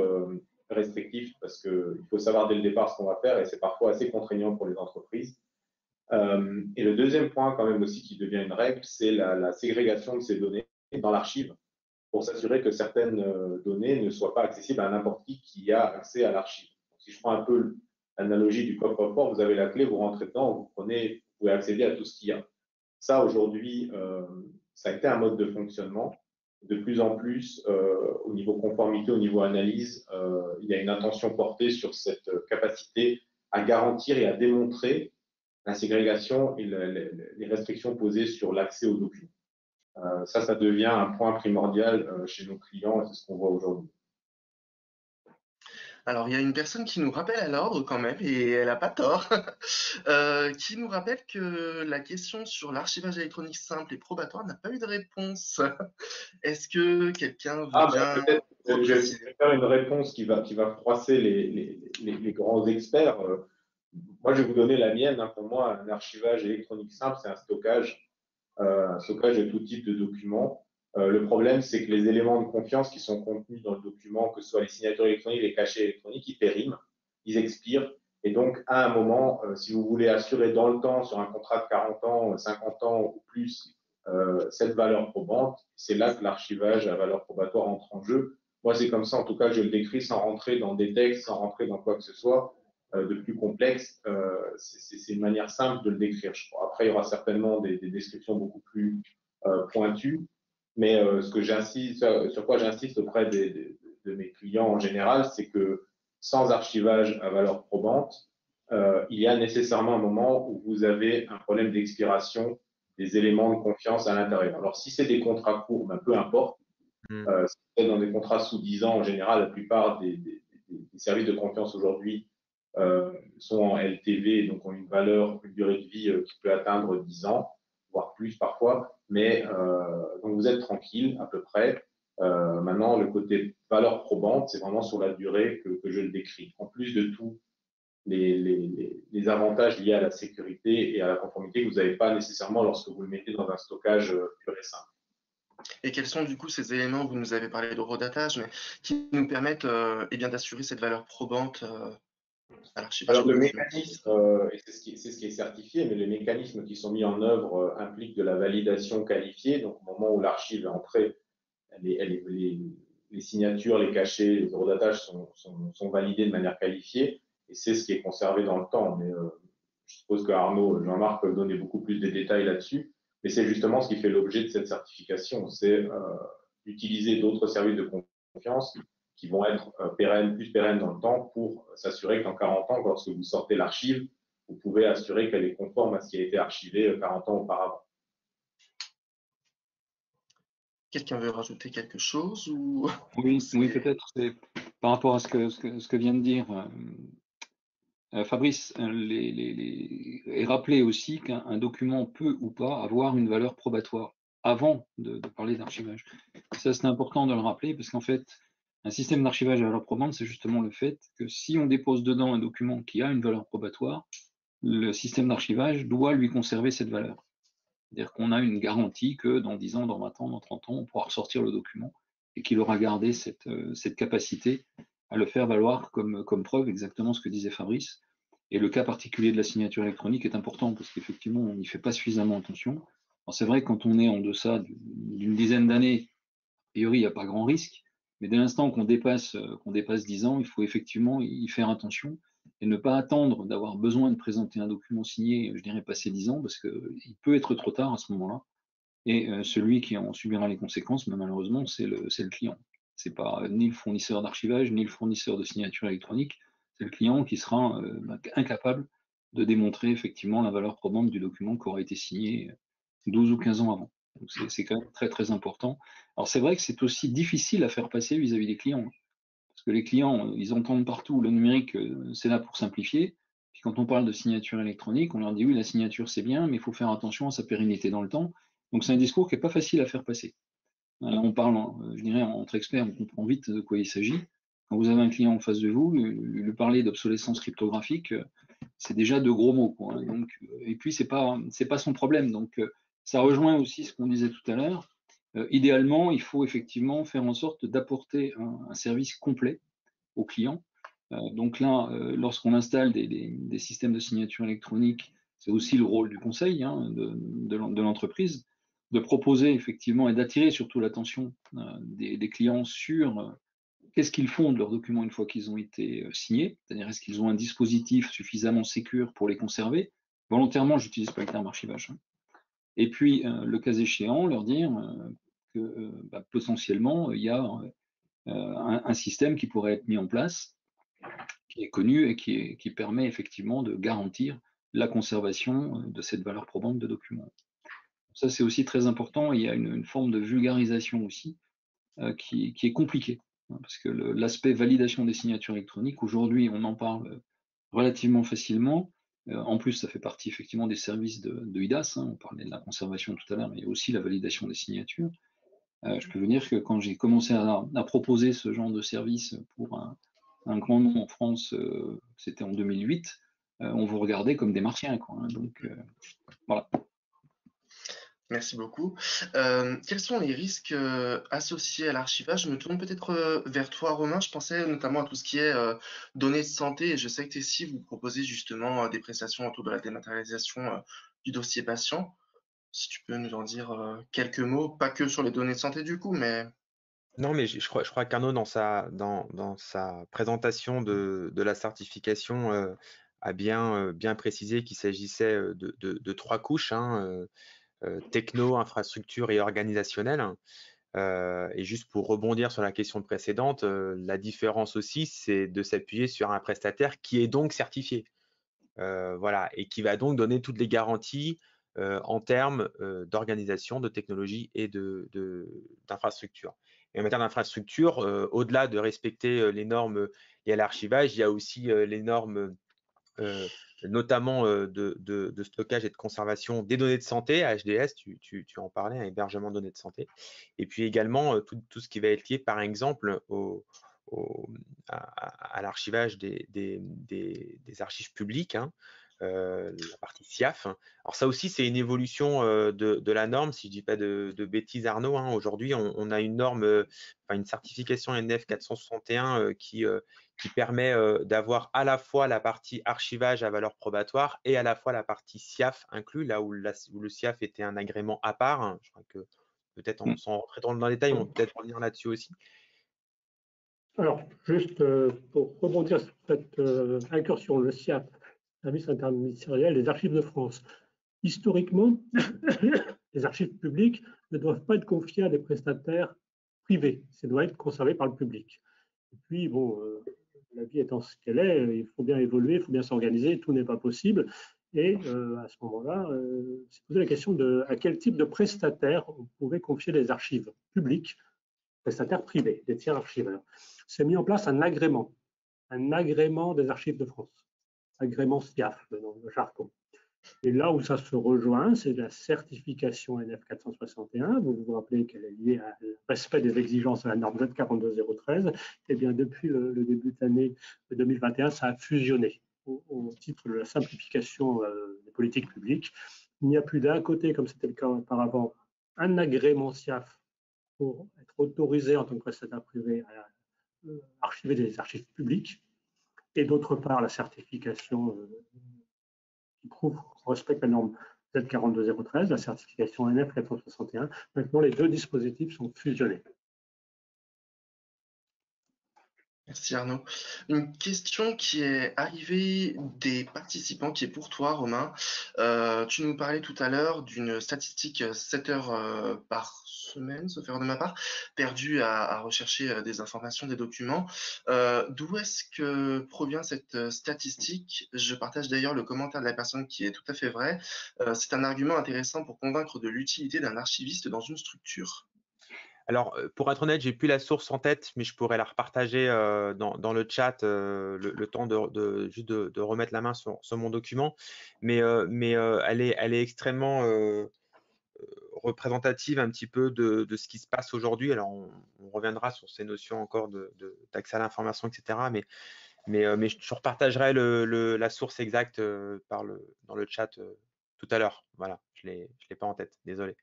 Speaker 6: restrictif parce qu'il faut savoir dès le départ ce qu'on va faire et c'est parfois assez contraignant pour les entreprises. Et le deuxième point, quand même aussi, qui devient une règle, c'est la ségrégation de ces données dans l'archive. pour s'assurer que certaines données ne soient pas accessibles à n'importe qui a accès à l'archive. Si je prends un peu l'analogie du coffre-fort, vous avez la clé, vous rentrez dedans, vous pouvez accéder à tout ce qu'il y a. Ça, aujourd'hui, ça a été un mode de fonctionnement. De plus en plus, au niveau conformité, au niveau analyse, il y a une attention portée sur cette capacité à garantir et à démontrer la ségrégation et les restrictions posées sur l'accès aux documents. Ça devient un point primordial chez nos clients et c'est ce qu'on voit aujourd'hui.
Speaker 1: Alors, il y a une personne qui nous rappelle à l'ordre quand même, et elle n'a pas tort, qui nous rappelle que la question sur l'archivage électronique simple et probatoire n'a pas eu de réponse. Est-ce que quelqu'un veut bien
Speaker 6: peut-être je
Speaker 1: repréciser?
Speaker 6: vais faire une réponse qui va froisser les grands experts. Moi, je vais vous donner la mienne. Pour moi, un archivage électronique simple, c'est un stockage de tout type de documents. Le problème, c'est que les éléments de confiance qui sont contenus dans le document, que ce soit les signatures électroniques, les cachets électroniques, ils périment, ils expirent. Et donc, à un moment, si vous voulez assurer dans le temps, sur un contrat de 40 ans, 50 ans ou plus, cette valeur probante, c'est là que l'archivage à valeur probatoire entre en jeu. Moi, c'est comme ça, en tout cas, je le décris sans rentrer dans des textes, sans rentrer dans quoi que ce soit de plus complexe. C'est une manière simple de le décrire, je crois. Après, il y aura certainement des descriptions beaucoup plus pointues, mais sur quoi j'insiste auprès de mes clients en général, c'est que sans archivage à valeur probante, il y a nécessairement un moment où vous avez un problème d'expiration des éléments de confiance à l'intérieur. Alors, si c'est des contrats courts, ben, peu importe. Si vous êtes dans des contrats sous 10 ans, en général, la plupart des services de confiance aujourd'hui sont en LTV, donc ont une durée de vie qui peut atteindre 10 ans, voire plus parfois. Mais donc vous êtes tranquille à peu près. Maintenant, le côté valeur probante, c'est vraiment sur la durée que je le décris. En plus de tous les avantages liés à la sécurité et à la conformité que vous n'avez pas nécessairement lorsque vous le mettez dans un stockage pur et simple.
Speaker 1: Et quels sont du coup ces éléments, vous nous avez parlé d'horodatage, mais qui nous permettent d'assurer cette valeur probante à l'archivage?
Speaker 6: Alors le mécanisme, et c'est ce qui est certifié, mais les mécanismes qui sont mis en œuvre impliquent de la validation qualifiée. Donc au moment où l'archive est entrée, les signatures, les cachets, les horodatages sont validés de manière qualifiée, et c'est ce qui est conservé dans le temps. Mais je suppose que Arnaud, Jean-Marc peuvent donner beaucoup plus de détails là-dessus. Mais c'est justement ce qui fait l'objet de cette certification, c'est d'utiliser d'autres services de confiance qui vont être plus pérennes dans le temps pour s'assurer qu'en 40 ans, lorsque vous sortez l'archive, vous pouvez assurer qu'elle est conforme à ce qui a été archivé 40 ans auparavant.
Speaker 1: Quelqu'un veut rajouter quelque chose ou...
Speaker 5: Oui, peut-être. Par rapport à ce que vient de dire Fabrice, et rappeler aussi qu'un document peut ou pas avoir une valeur probatoire avant de parler d'archivage. Ça, c'est important de le rappeler parce qu'en fait, un système d'archivage à valeur probante, c'est justement le fait que si on dépose dedans un document qui a une valeur probatoire, le système d'archivage doit lui conserver cette valeur. C'est-à-dire qu'on a une garantie que dans 10 ans, dans 20 ans, dans 30 ans, on pourra ressortir le document et qu'il aura gardé cette capacité à le faire valoir comme preuve, exactement ce que disait Fabrice. Et le cas particulier de la signature électronique est important parce qu'effectivement, on n'y fait pas suffisamment attention. Alors c'est vrai que quand on est en deçà d'une dizaine d'années, a priori, il n'y a pas grand risque, mais dès l'instant qu'on dépasse 10 ans, il faut effectivement y faire attention et ne pas attendre d'avoir besoin de présenter un document signé, je dirais, passé 10 ans, parce qu'il peut être trop tard à ce moment-là. Et celui qui en subira les conséquences, malheureusement, c'est le client. Ce n'est pas ni le fournisseur d'archivage, ni le fournisseur de signature électronique, c'est le client qui sera incapable de démontrer effectivement la valeur probante du document qui aura été signé 12 ou 15 ans avant. Donc c'est quand même très très important. Alors c'est vrai que c'est aussi difficile à faire passer vis-à-vis des clients. Parce que les clients, ils entendent partout le numérique, c'est là pour simplifier. Puis quand on parle de signature électronique, on leur dit oui, la signature c'est bien, mais il faut faire attention à sa pérennité dans le temps. Donc c'est un discours qui n'est pas facile à faire passer. On parle, je dirais, entre experts, on comprend vite de quoi il s'agit. Quand vous avez un client en face de vous, lui parler d'obsolescence cryptographique, c'est déjà de gros mots, quoi, hein. Donc, et puis c'est pas son problème. Donc ça rejoint aussi ce qu'on disait tout à l'heure. Idéalement, il faut effectivement faire en sorte d'apporter un service complet au client. Donc là, lorsqu'on installe des systèmes de signature électronique, c'est aussi le rôle du conseil, hein, de l'entreprise, de proposer effectivement et d'attirer surtout l'attention des clients sur qu'est-ce qu'ils font de leurs documents une fois qu'ils ont été signés, c'est-à-dire est-ce qu'ils ont un dispositif suffisamment sécure pour les conserver. Volontairement, j'utilise pas le terme archivage, hein. Et puis, le cas échéant, leur dire que potentiellement, il y a un système qui pourrait être mis en place, qui est connu et qui permet effectivement de garantir la conservation de cette valeur probante de documents. Ça, c'est aussi très important. Il y a une forme de vulgarisation aussi qui est compliquée, hein, parce que l'aspect validation des signatures électroniques, aujourd'hui, on en parle relativement facilement. En plus, ça fait partie effectivement des services de IDAS, hein. On parlait de la conservation tout à l'heure, mais il y a aussi la validation des signatures. Je peux vous dire que quand j'ai commencé à proposer ce genre de service pour un grand nom en France, c'était en 2008, on vous regardait comme des martiens, quoi, hein. Donc voilà.
Speaker 1: Merci beaucoup. Quels sont les risques associés à l'archivage? Je me tourne peut-être vers toi, Romain. Je pensais notamment à tout ce qui est données de santé. Et je sais que Tessie, vous proposez justement des prestations autour de la dématérialisation du dossier patient. Si tu peux nous en dire quelques mots, pas que sur les données de santé du coup, mais
Speaker 4: Non, mais je crois qu'Arnaud, dans sa présentation de la certification, a bien précisé qu'il s'agissait de 3 couches, hein, techno, infrastructure et organisationnelle. Et juste pour rebondir sur la question précédente, la différence aussi, c'est de s'appuyer sur un prestataire qui est donc certifié. Voilà, et qui va donc donner toutes les garanties en termes d'organisation, de technologie et d'infrastructure. Et en matière d'infrastructure, au-delà de respecter les normes liées à l'archivage, il y a aussi les normes notamment de stockage et de conservation des données de santé, HDS, tu en parlais, un hébergement de données de santé, et puis également tout ce qui va être lié par exemple à l'archivage des archives publiques, hein, la partie SIAF. Alors ça aussi, c'est une évolution de la norme, si je ne dis pas de bêtises, Arnaud, hein. Aujourd'hui, on a une norme, une certification NF 461 qui permet d'avoir à la fois la partie archivage à valeur probatoire et à la fois la partie SIAF inclus, là où le SIAF était un agrément à part, hein. Je crois que peut-être sans rentrer dans le détail, on peut peut-être revenir là-dessus aussi.
Speaker 3: Alors, juste pour rebondir sur cette incursion, le SIAP, Service interministériel des archives de France. Historiquement, les archives publiques ne doivent pas être confiées à des prestataires privés. Ça doit être conservé par le public. Et puis, bon, la vie étant ce qu'elle est, il faut bien évoluer, il faut bien s'organiser, tout n'est pas possible. Et à ce moment-là, c'est posé la question de à quel type de prestataire on pouvait confier les archives publiques, prestataires privés, des tiers archiveurs. C'est mis en place un agrément des archives de France, agrément SIAF dans le jargon. Et là où ça se rejoint, c'est la certification NF 461. Vous vous rappelez qu'elle est liée au respect des exigences de la norme Z42013. Et bien, depuis le début de l'année 2021, ça a fusionné au titre de la simplification des politiques publiques. Il n'y a plus d'un côté, comme c'était le cas auparavant, un agrément SIAF pour être autorisé en tant que prestataire privé à archiver des archives publiques, et d'autre part la certification qui prouve qu'on respecte la norme Z42013, la certification NF 461. Maintenant, les deux dispositifs sont fusionnés.
Speaker 1: merci Arnaud. Une question qui est arrivée des participants, qui est pour toi, Romain. Tu nous parlais tout à l'heure d'une statistique 7 heures par semaine, sauf erreur de ma part, perdue à rechercher des informations, des documents. D'où est-ce que provient cette statistique? Je partage d'ailleurs le commentaire de la personne qui est tout à fait vrai. C'est un argument intéressant pour convaincre de l'utilité d'un archiviste dans une structure.
Speaker 4: Alors, pour être honnête, j'ai plus la source en tête, mais je pourrais la repartager dans le chat le temps juste de remettre la main sur mon document. Mais elle est extrêmement représentative un petit peu de ce qui se passe aujourd'hui. Alors, on reviendra sur ces notions encore d'accès à l'information, etc. Mais je repartagerai la source exacte dans le chat tout à l'heure. Voilà, je l'ai pas en tête, désolé.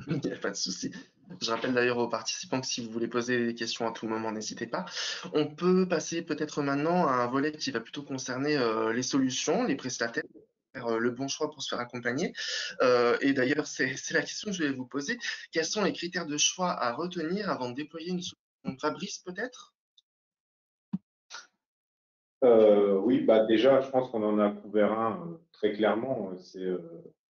Speaker 1: Il n'y a pas de souci. Je rappelle d'ailleurs aux participants que si vous voulez poser des questions à tout moment, n'hésitez pas. On peut passer peut-être maintenant à un volet qui va plutôt concerner les solutions, les prestataires faire le bon choix pour se faire accompagner. Et d'ailleurs, c'est la question que je vais vous poser. Quels sont les critères de choix à retenir avant de déployer une solution? Fabrice, peut-être?
Speaker 6: Oui, bah déjà, je pense qu'on en a couvert un très clairement.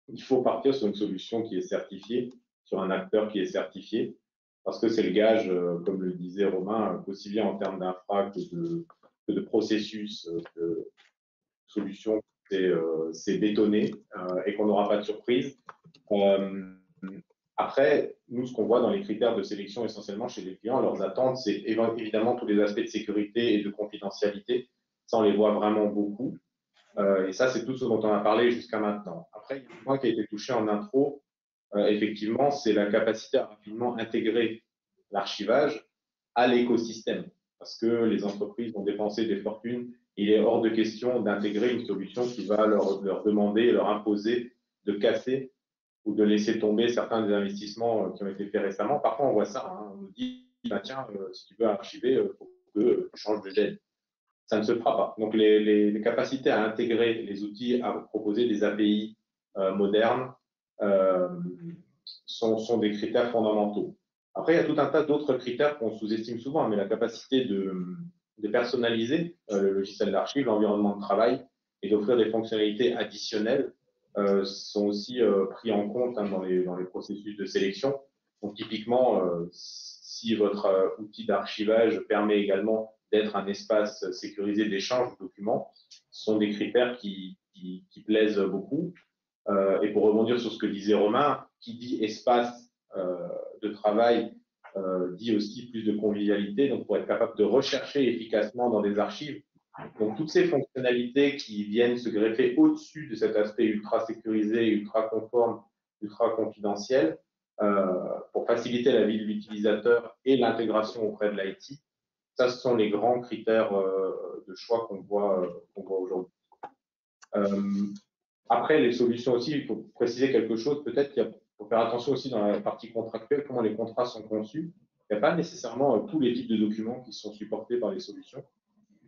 Speaker 6: Il faut partir sur une solution qui est certifiée, sur un acteur qui est certifié, parce que c'est le gage, comme le disait Romain, aussi bien en termes d'infra que de processus, de solution, c'est bétonné et qu'on n'aura pas de surprise. Après, nous, ce qu'on voit dans les critères de sélection essentiellement chez les clients, leurs attentes, c'est évidemment tous les aspects de sécurité et de confidentialité. Ça, on les voit vraiment beaucoup. Et ça, c'est tout ce dont on a parlé jusqu'à maintenant. Après, il y a un point qui a été touché en intro, effectivement, c'est la capacité à rapidement intégrer l'archivage à l'écosystème. Parce que les entreprises ont dépensé des fortunes. Il est hors de question d'intégrer une solution qui va leur demander, leur imposer de casser ou de laisser tomber certains des investissements qui ont été faits récemment. Parfois, on voit ça. Hein, on nous dit, bah, tiens, si tu veux archiver, il faut que tu changes de gel. Ça ne se fera pas. Donc, les capacités à intégrer les outils, à proposer des API modernes sont des critères fondamentaux. Après, il y a tout un tas d'autres critères qu'on sous-estime souvent, mais la capacité de personnaliser le logiciel d'archive, l'environnement de travail et d'offrir des fonctionnalités additionnelles sont aussi pris en compte hein, dans les processus de sélection. Donc, typiquement, si votre outil d'archivage permet également d'être un espace sécurisé d'échange de documents, ce sont des critères qui plaisent beaucoup. Et pour rebondir sur ce que disait Romain, qui dit espace de travail dit aussi plus de convivialité, donc pour être capable de rechercher efficacement dans des archives. Donc toutes ces fonctionnalités qui viennent se greffer au-dessus de cet aspect ultra sécurisé, ultra conforme, ultra confidentiel, pour faciliter la vie de l'utilisateur et l'intégration auprès de l'IT, ça, ce sont les grands critères de choix qu'on voit aujourd'hui. Après, les solutions aussi, il faut préciser quelque chose. Peut-être qu'il faut faire attention aussi dans la partie contractuelle, comment les contrats sont conçus. Il n'y a pas nécessairement tous les types de documents qui sont supportés par les solutions.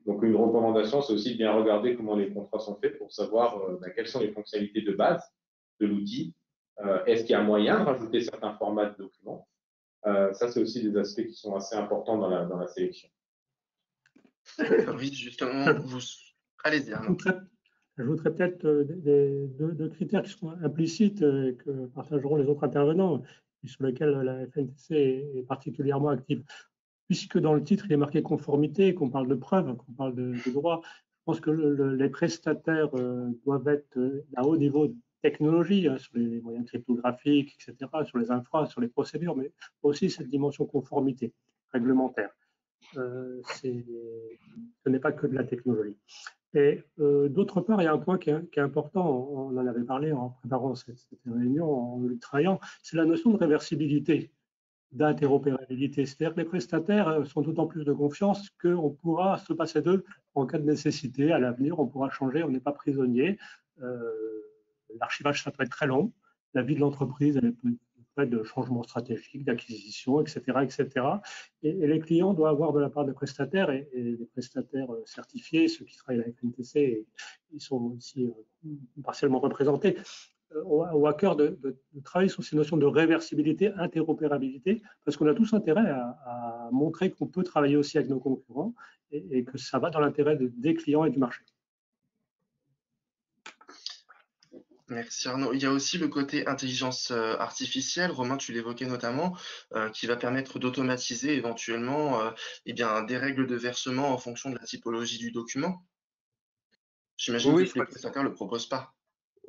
Speaker 6: Donc, une recommandation, c'est aussi de bien regarder comment les contrats sont faits pour savoir quelles sont les fonctionnalités de base de l'outil. Est-ce qu'il y a moyen de rajouter certains formats de documents? Ça, c'est aussi des aspects qui sont assez importants dans la sélection.
Speaker 1: Fabrice, justement, allez-y, Arnaud.
Speaker 3: J'ajouterais peut-être deux critères qui sont implicites et que partageront les autres intervenants et sur lesquels la FNTC est particulièrement active. Puisque dans le titre, il est marqué conformité, qu'on parle de preuves, qu'on parle de droit, je pense que les prestataires doivent être à haut niveau de technologie, hein, sur les moyens cryptographiques, etc., sur les infras, sur les procédures, mais aussi cette dimension conformité réglementaire. Ce n'est pas que de la technologie. Et d'autre part, il y a un point qui est important, on en avait parlé en préparant cette réunion, en y travaillant, c'est la notion de réversibilité, d'interopérabilité. C'est-à-dire que les prestataires sont d'autant plus de confiance qu'on pourra se passer d'eux en cas de nécessité. À l'avenir, on pourra changer, on n'est pas prisonnier. L'archivage, ça peut être très long. La vie de l'entreprise, elle peut être de changements stratégiques, d'acquisition, etc., etc. Et les clients doivent avoir de la part des prestataires et les prestataires certifiés, ceux qui travaillent à la FNTC, ils sont aussi partiellement représentés, au à cœur de travailler sur ces notions de réversibilité, interopérabilité, parce qu'on a tous intérêt à montrer qu'on peut travailler aussi avec nos concurrents et que ça va dans l'intérêt des clients et du marché.
Speaker 1: Merci Arnaud. Il y a aussi le côté intelligence artificielle, Romain, tu l'évoquais notamment, qui va permettre d'automatiser éventuellement des règles de versement en fonction de la typologie du document. J'imagine que tous les prestataires ne le proposent pas.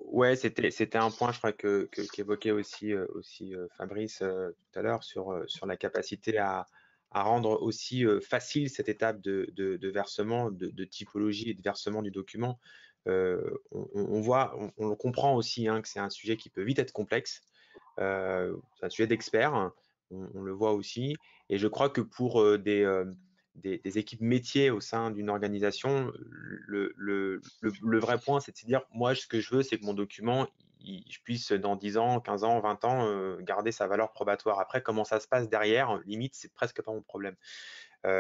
Speaker 4: Ouais, c'était un point, je crois, qu'évoquait aussi Fabrice tout à l'heure sur la capacité à rendre aussi facile cette étape de versement, de typologie et de versement du document. On le comprend aussi hein, que c'est un sujet qui peut vite être complexe. C'est un sujet d'expert, on le voit aussi. Et je crois que pour des équipes métiers au sein d'une organisation, le vrai point, c'est de se dire, moi, ce que je veux, c'est que mon document, je puisse, dans 10 ans, 15 ans, 20 ans, garder sa valeur probatoire. Après, comment ça se passe derrière, limite, c'est presque pas mon problème.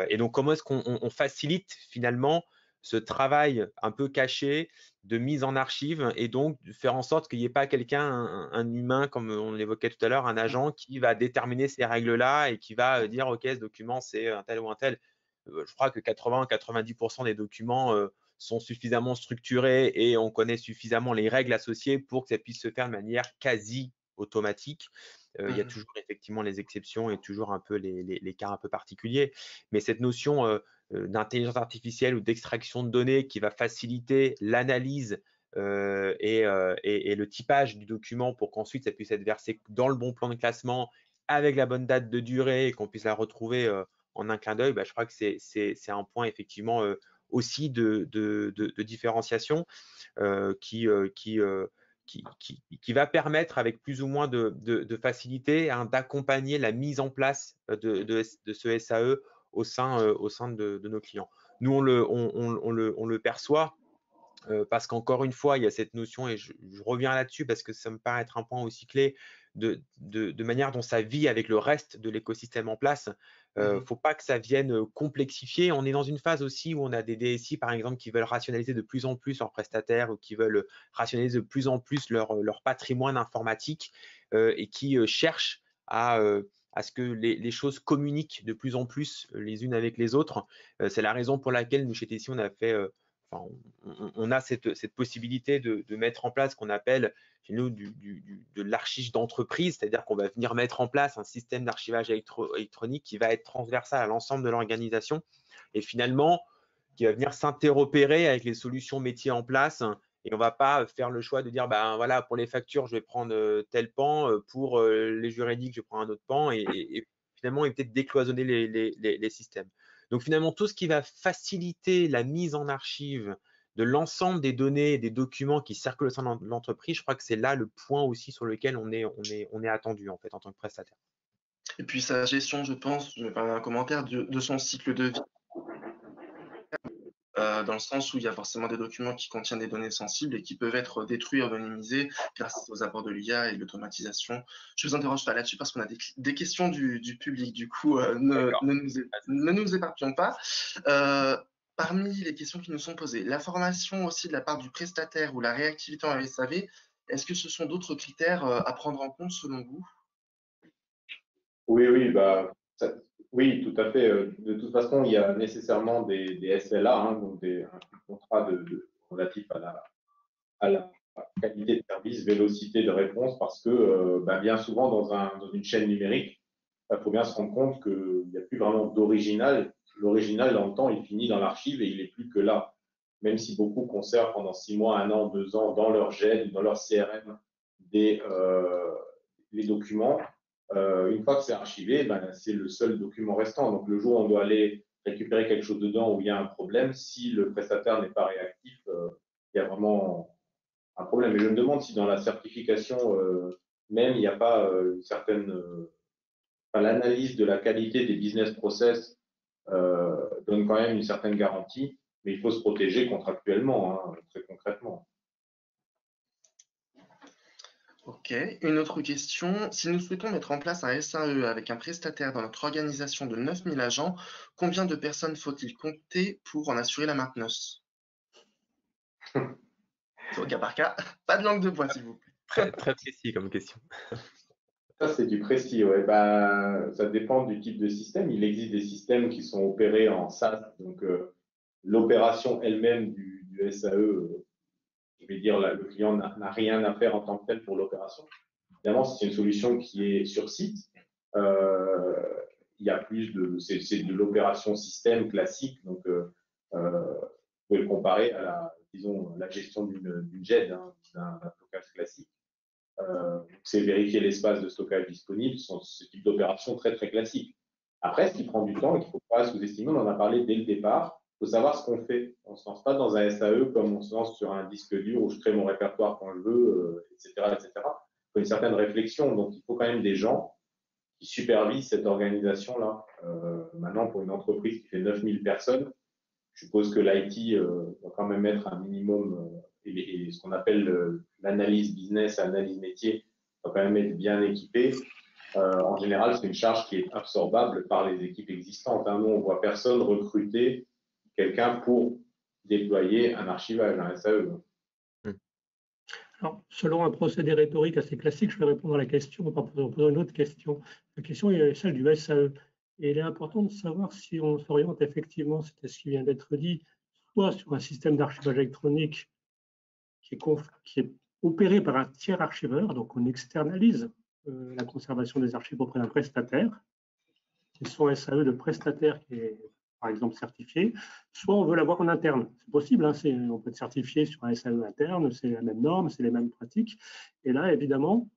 Speaker 4: Et donc, comment est-ce qu'on facilite finalement ce travail un peu caché de mise en archive et donc de faire en sorte qu'il n'y ait pas quelqu'un, un humain, comme on l'évoquait tout à l'heure, un agent qui va déterminer ces règles-là et qui va dire OK, ce document, c'est un tel ou un tel. Je crois que 80-90% des documents sont suffisamment structurés et on connaît suffisamment les règles associées pour que ça puisse se faire de manière quasi automatique. Il y a toujours effectivement les exceptions et toujours un peu les cas un peu particuliers. Mais cette notion d'intelligence artificielle ou d'extraction de données qui va faciliter l'analyse et le typage du document pour qu'ensuite ça puisse être versé dans le bon plan de classement avec la bonne date de durée et qu'on puisse la retrouver en un clin d'œil, je crois que c'est un point effectivement aussi de différenciation qui va permettre avec plus ou moins de facilité d'accompagner la mise en place de ce SAE au sein de nos clients. Nous, on le perçoit parce qu'encore une fois, il y a cette notion, et je reviens là-dessus parce que ça me paraît être un point aussi clé, de manière dont ça vit avec le reste de l'écosystème en place. Faut pas que ça vienne complexifier. On est dans une phase aussi où on a des DSI, par exemple, qui veulent rationaliser de plus en plus leurs prestataires ou qui veulent rationaliser de plus en plus leur patrimoine informatique et qui cherchent à ce que les choses communiquent de plus en plus les unes avec les autres. C'est la raison pour laquelle nous, chez TCI, on a fait on a cette possibilité de mettre en place ce qu'on appelle chez nous de l'archive d'entreprise, c'est-à-dire qu'on va venir mettre en place un système d'archivage électronique qui va être transversal à l'ensemble de l'organisation et finalement qui va venir s'interopérer avec les solutions métiers en place. Et on ne va pas faire le choix de dire, voilà, pour les factures, je vais prendre tel pan, pour les juridiques, je prends un autre pan, et finalement, et peut-être décloisonner les systèmes. Donc finalement, tout ce qui va faciliter la mise en archive de l'ensemble des données et des documents qui circulent au sein de l'entreprise, je crois que c'est là le point aussi sur lequel on est attendu en fait en tant que prestataire.
Speaker 1: Et puis sa gestion, je pense, je vais faire un commentaire de son cycle de vie, dans le sens où il y a forcément des documents qui contiennent des données sensibles et qui peuvent être détruits, anonymisés grâce aux apports de l'IA et de l'automatisation. Je vous interroge pas là-dessus parce qu'on a des questions du public, du coup, ne nous éparpillons pas. Parmi les questions qui nous sont posées, la formation aussi de la part du prestataire ou la réactivité en SAV, est-ce que ce sont d'autres critères à prendre en compte selon vous?
Speaker 6: Oui, oui, tout à fait. De toute façon, il y a nécessairement des SLA, donc un contrat relatif à la qualité de service, vélocité de réponse, parce que bien souvent, dans une chaîne numérique, il faut bien se rendre compte qu'il n'y a plus vraiment d'original. L'original, dans le temps, il finit dans l'archive et il n'est plus que là. Même si beaucoup conservent pendant 6 mois, 1 an, 2 ans dans leur GED, dans leur CRM, les documents, une fois que c'est archivé, c'est le seul document restant. Donc, le jour où on doit aller récupérer quelque chose dedans où il y a un problème, si le prestataire n'est pas réactif, il y a vraiment un problème. Et je me demande si dans la certification même, il n'y a pas une certaine l'analyse de la qualité des business process donne quand même une certaine garantie, mais il faut se protéger contractuellement, très concrètement.
Speaker 1: Ok, une autre question. Si nous souhaitons mettre en place un SAE avec un prestataire dans notre organisation de 9000 agents, combien de personnes faut-il compter pour en assurer la maintenance? C'est au cas par cas. Pas de langue de bois, s'il vous plaît.
Speaker 4: Très, très précis comme question.
Speaker 6: Ça, c'est du précis. Ouais. Ça dépend du type de système. Il existe des systèmes qui sont opérés en SaaS, donc l'opération elle-même du SAE, je vais dire, le client n'a rien à faire en tant que tel pour l'opération. Évidemment, si c'est une solution qui est sur site, il y a plus c'est de l'opération système classique. Donc, vous pouvez le comparer à la gestion d'une GED, d'un stockage classique. C'est vérifier l'espace de stockage disponible, ce type d'opération très, très classique. Après, ce qui prend du temps et qu'il ne faut pas sous-estimer, on en a parlé dès le départ, il faut savoir ce qu'on fait. On ne se lance pas dans un SAE comme on se lance sur un disque dur où je crée mon répertoire quand je veux, etc., etc. Il faut une certaine réflexion. Donc, il faut quand même des gens qui supervisent cette organisation-là. Maintenant, pour une entreprise qui fait 9000 personnes, je suppose que l'IT doit quand même être un minimum, et ce qu'on appelle l'analyse business, l'analyse métier, doit quand même être bien équipé. En général, c'est une charge qui est absorbable par les équipes existantes. Nous, on ne voit personne recruter quelqu'un pour déployer un archivage, un SAE.
Speaker 3: Alors, selon un procédé rhétorique assez classique, je vais répondre à la question en posant une autre question. La question est celle du SAE. Et il est important de savoir si on s'oriente effectivement, c'était ce qui vient d'être dit, soit sur un système d'archivage électronique qui est opéré par un tiers archiveur, donc on externalise la conservation des archives auprès d'un prestataire, c'est son SAE de prestataire qui est par exemple certifié, soit on veut l'avoir en interne. C'est possible, hein, on peut être certifié sur un SAE interne, c'est la même norme, c'est les mêmes pratiques. Et là, évidemment,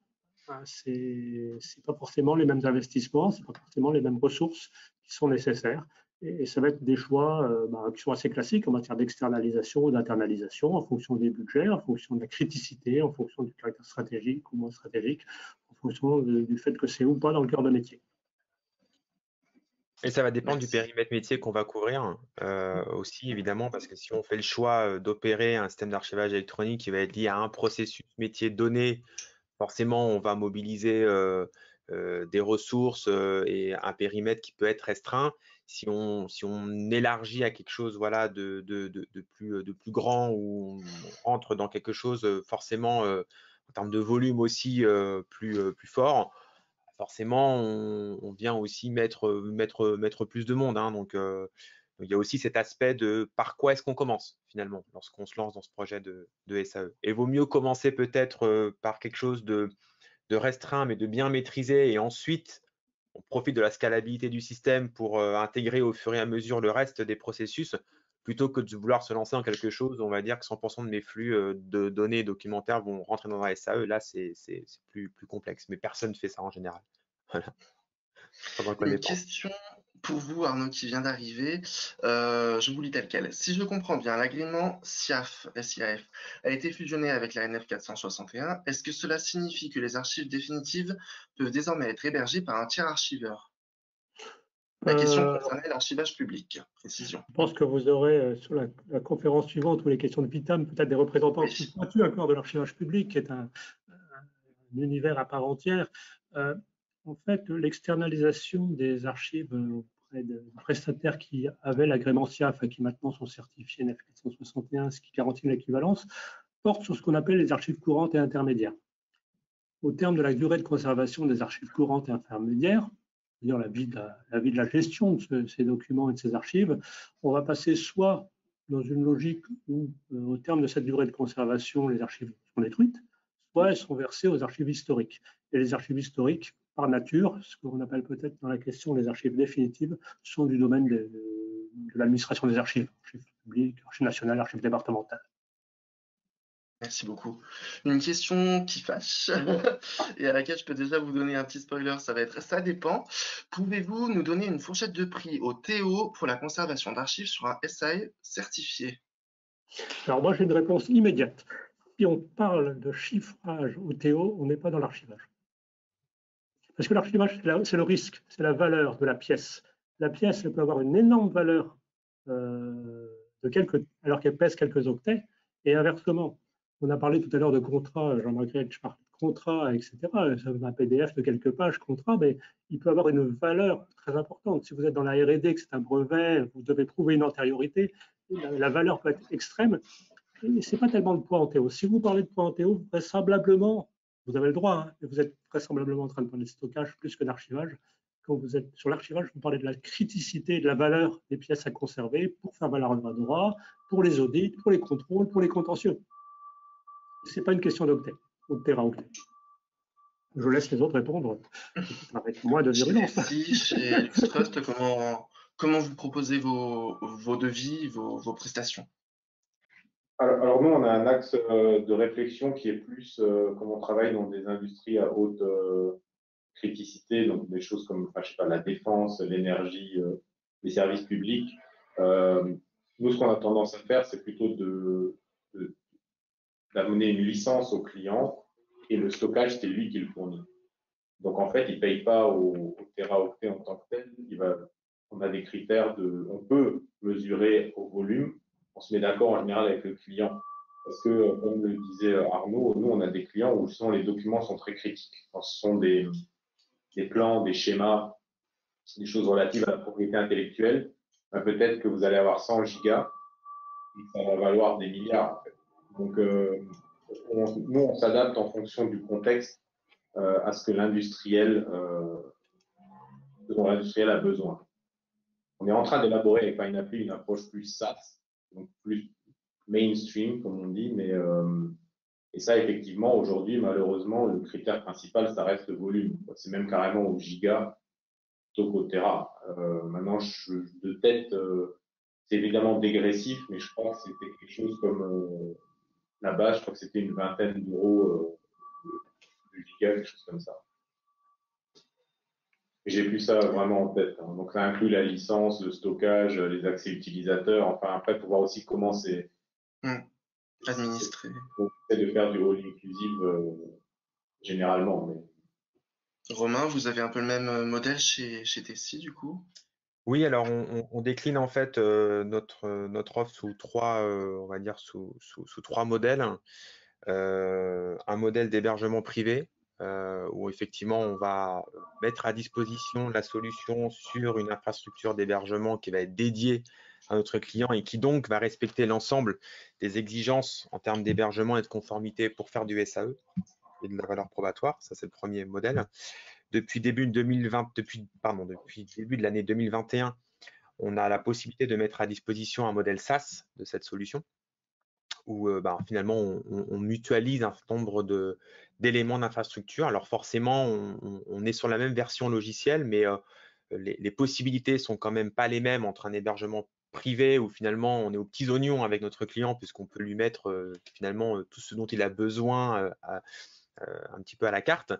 Speaker 3: c'est pas forcément les mêmes investissements, c'est pas forcément les mêmes ressources qui sont nécessaires. Et ça va être des choix qui sont assez classiques en matière d'externalisation ou d'internalisation, en fonction des budgets, en fonction de la criticité, en fonction du caractère stratégique ou moins stratégique, en fonction du fait que c'est ou pas dans le cœur de métier.
Speaker 4: Et ça va dépendre du périmètre métier qu'on va couvrir aussi, évidemment, parce que si on fait le choix d'opérer un système d'archivage électronique qui va être lié à un processus métier donné, forcément, on va mobiliser des ressources et un périmètre qui peut être restreint. Si on élargit à quelque chose voilà, de plus grand, ou on rentre dans quelque chose forcément en termes de volume aussi plus fort, forcément, on vient aussi mettre plus de monde. Hein, donc, il y a aussi cet aspect de par quoi est-ce qu'on commence finalement lorsqu'on se lance dans ce projet de SAE. Et vaut mieux commencer peut-être par quelque chose de restreint mais de bien maîtrisé, et ensuite on profite de la scalabilité du système pour intégrer au fur et à mesure le reste des processus, plutôt que de vouloir se lancer dans quelque chose. On va dire que 100% de mes flux de données documentaires vont rentrer dans un SAE. Là, c'est plus complexe, mais personne ne fait ça en général. Voilà.
Speaker 1: Une question pour vous, Arnaud, qui vient d'arriver. Je vous lis tel quel. Si je comprends bien, l'agrément SIAF a été fusionné avec la NF 461. Est-ce que cela signifie que les archives définitives peuvent désormais être hébergées par un tiers archiveur? La question concernait l'archivage public. Précision.
Speaker 3: Je pense que vous aurez sur la conférence suivante ou les questions de Vitam peut-être des représentants plus pointus encore de l'archivage public, qui est un univers à part entière. En fait, l'externalisation des archives auprès de prestataires qui avaient l'agrément SIAF et qui maintenant sont certifiés NF 461, ce qui garantit l'équivalence, porte sur ce qu'on appelle les archives courantes et intermédiaires. Au terme de la durée de conservation des archives courantes et intermédiaires, c'est-à-dire la vie de la gestion de ces documents et de ces archives, on va passer soit dans une logique où, au terme de cette durée de conservation, les archives sont détruites, soit elles sont versées aux archives historiques. Et les archives historiques, par nature, ce qu'on appelle peut-être dans la question les archives définitives, sont du domaine de l'administration des archives, archives publiques, archives nationales, archives départementales.
Speaker 1: Merci beaucoup. Une question qui fâche et à laquelle je peux déjà vous donner un petit spoiler, ça va être « ça dépend ». Pouvez-vous nous donner une fourchette de prix au TO pour la conservation d'archives sur un SAE certifié?
Speaker 3: Alors moi, j'ai une réponse immédiate. Si on parle de chiffrage au TO, on n'est pas dans l'archivage. Parce que l'archivage, c'est le risque, c'est la valeur de la pièce. La pièce, elle peut avoir une énorme valeur alors qu'elle pèse quelques octets, et inversement. On a parlé tout à l'heure de contrat, Jean-Marc, je parle de contrat, etc. Un PDF de quelques pages, contrat, mais il peut avoir une valeur très importante. Si vous êtes dans la R&D, que c'est un brevet, vous devez prouver une antériorité, la valeur peut être extrême. Et ce n'est pas tellement le poids en TO. Si vous parlez de poids en TO, vraisemblablement, vous avez le droit, hein, mais vous êtes vraisemblablement en train de parler de stockage plus que d'archivage. Quand vous êtes sur l'archivage, vous parlez de la criticité, de la valeur des pièces à conserver pour faire valoir le droit, pour les audits, pour les contrôles, pour les contentieux. Ce n'est pas une question d'octet ou de téraoctet. Je laisse les autres répondre avec moins de virulence.
Speaker 1: Chez LuxTrust, comment vous proposez vos devis, vos prestations?
Speaker 6: Alors nous, on a un axe de réflexion qui est plus comme on travaille dans des industries à haute criticité, donc des choses comme je sais pas, la défense, l'énergie, les services publics. Nous, ce qu'on a tendance à faire, c'est plutôt d'amener une licence au client, et le stockage, c'est lui qui le fournit. Donc en fait, il ne paye pas au téraoctet en tant que tel. On a des critères on peut mesurer au volume. On se met d'accord en général avec le client. Parce que, comme le disait Arnaud, nous, on a des clients où sinon les documents sont très critiques. Quand ce sont des plans, des schémas, des choses relatives à la propriété intellectuelle, peut-être que vous allez avoir 100 gigas. ça va valoir des milliards. En fait. Donc, nous, on s'adapte en fonction du contexte à ce que l'industriel a besoin. On est en train d'élaborer avec Pineapple une approche plus SaaS, donc plus mainstream, comme on dit, mais et ça, effectivement, aujourd'hui, malheureusement, le critère principal, ça reste le volume. C'est même carrément au giga plutôt qu'au Tera. Maintenant, de tête, c'est évidemment dégressif, mais je crois que c'était quelque chose comme là-bas, je crois que c'était une vingtaine d'euros de giga, quelque chose comme ça. Et j'ai plus ça vraiment en tête. Hein. Donc, ça inclut la licence, le stockage, les accès utilisateurs. Enfin, après, pour voir aussi comment c'est
Speaker 1: administré.
Speaker 6: On essaie de faire du all inclusive généralement. Mais...
Speaker 1: Romain, vous avez un peu le même modèle chez Tessie, du coup?
Speaker 4: Oui, alors on décline en fait notre offre sous trois, on va dire sous trois modèles. Un modèle d'hébergement privé où effectivement on va mettre à disposition la solution sur une infrastructure d'hébergement qui va être dédiée à notre client et qui donc va respecter l'ensemble des exigences en termes d'hébergement et de conformité pour faire du SAE et de la valeur probatoire. Ça, c'est le premier modèle. Depuis début de l'année 2021, on a la possibilité de mettre à disposition un modèle SaaS de cette solution où finalement on mutualise un certain nombre d'éléments d'infrastructure. Alors forcément, on est sur la même version logicielle, mais les possibilités sont quand même pas les mêmes entre un hébergement privé où finalement on est aux petits oignons avec notre client puisqu'on peut lui mettre finalement tout ce dont il a besoin un petit peu à la carte.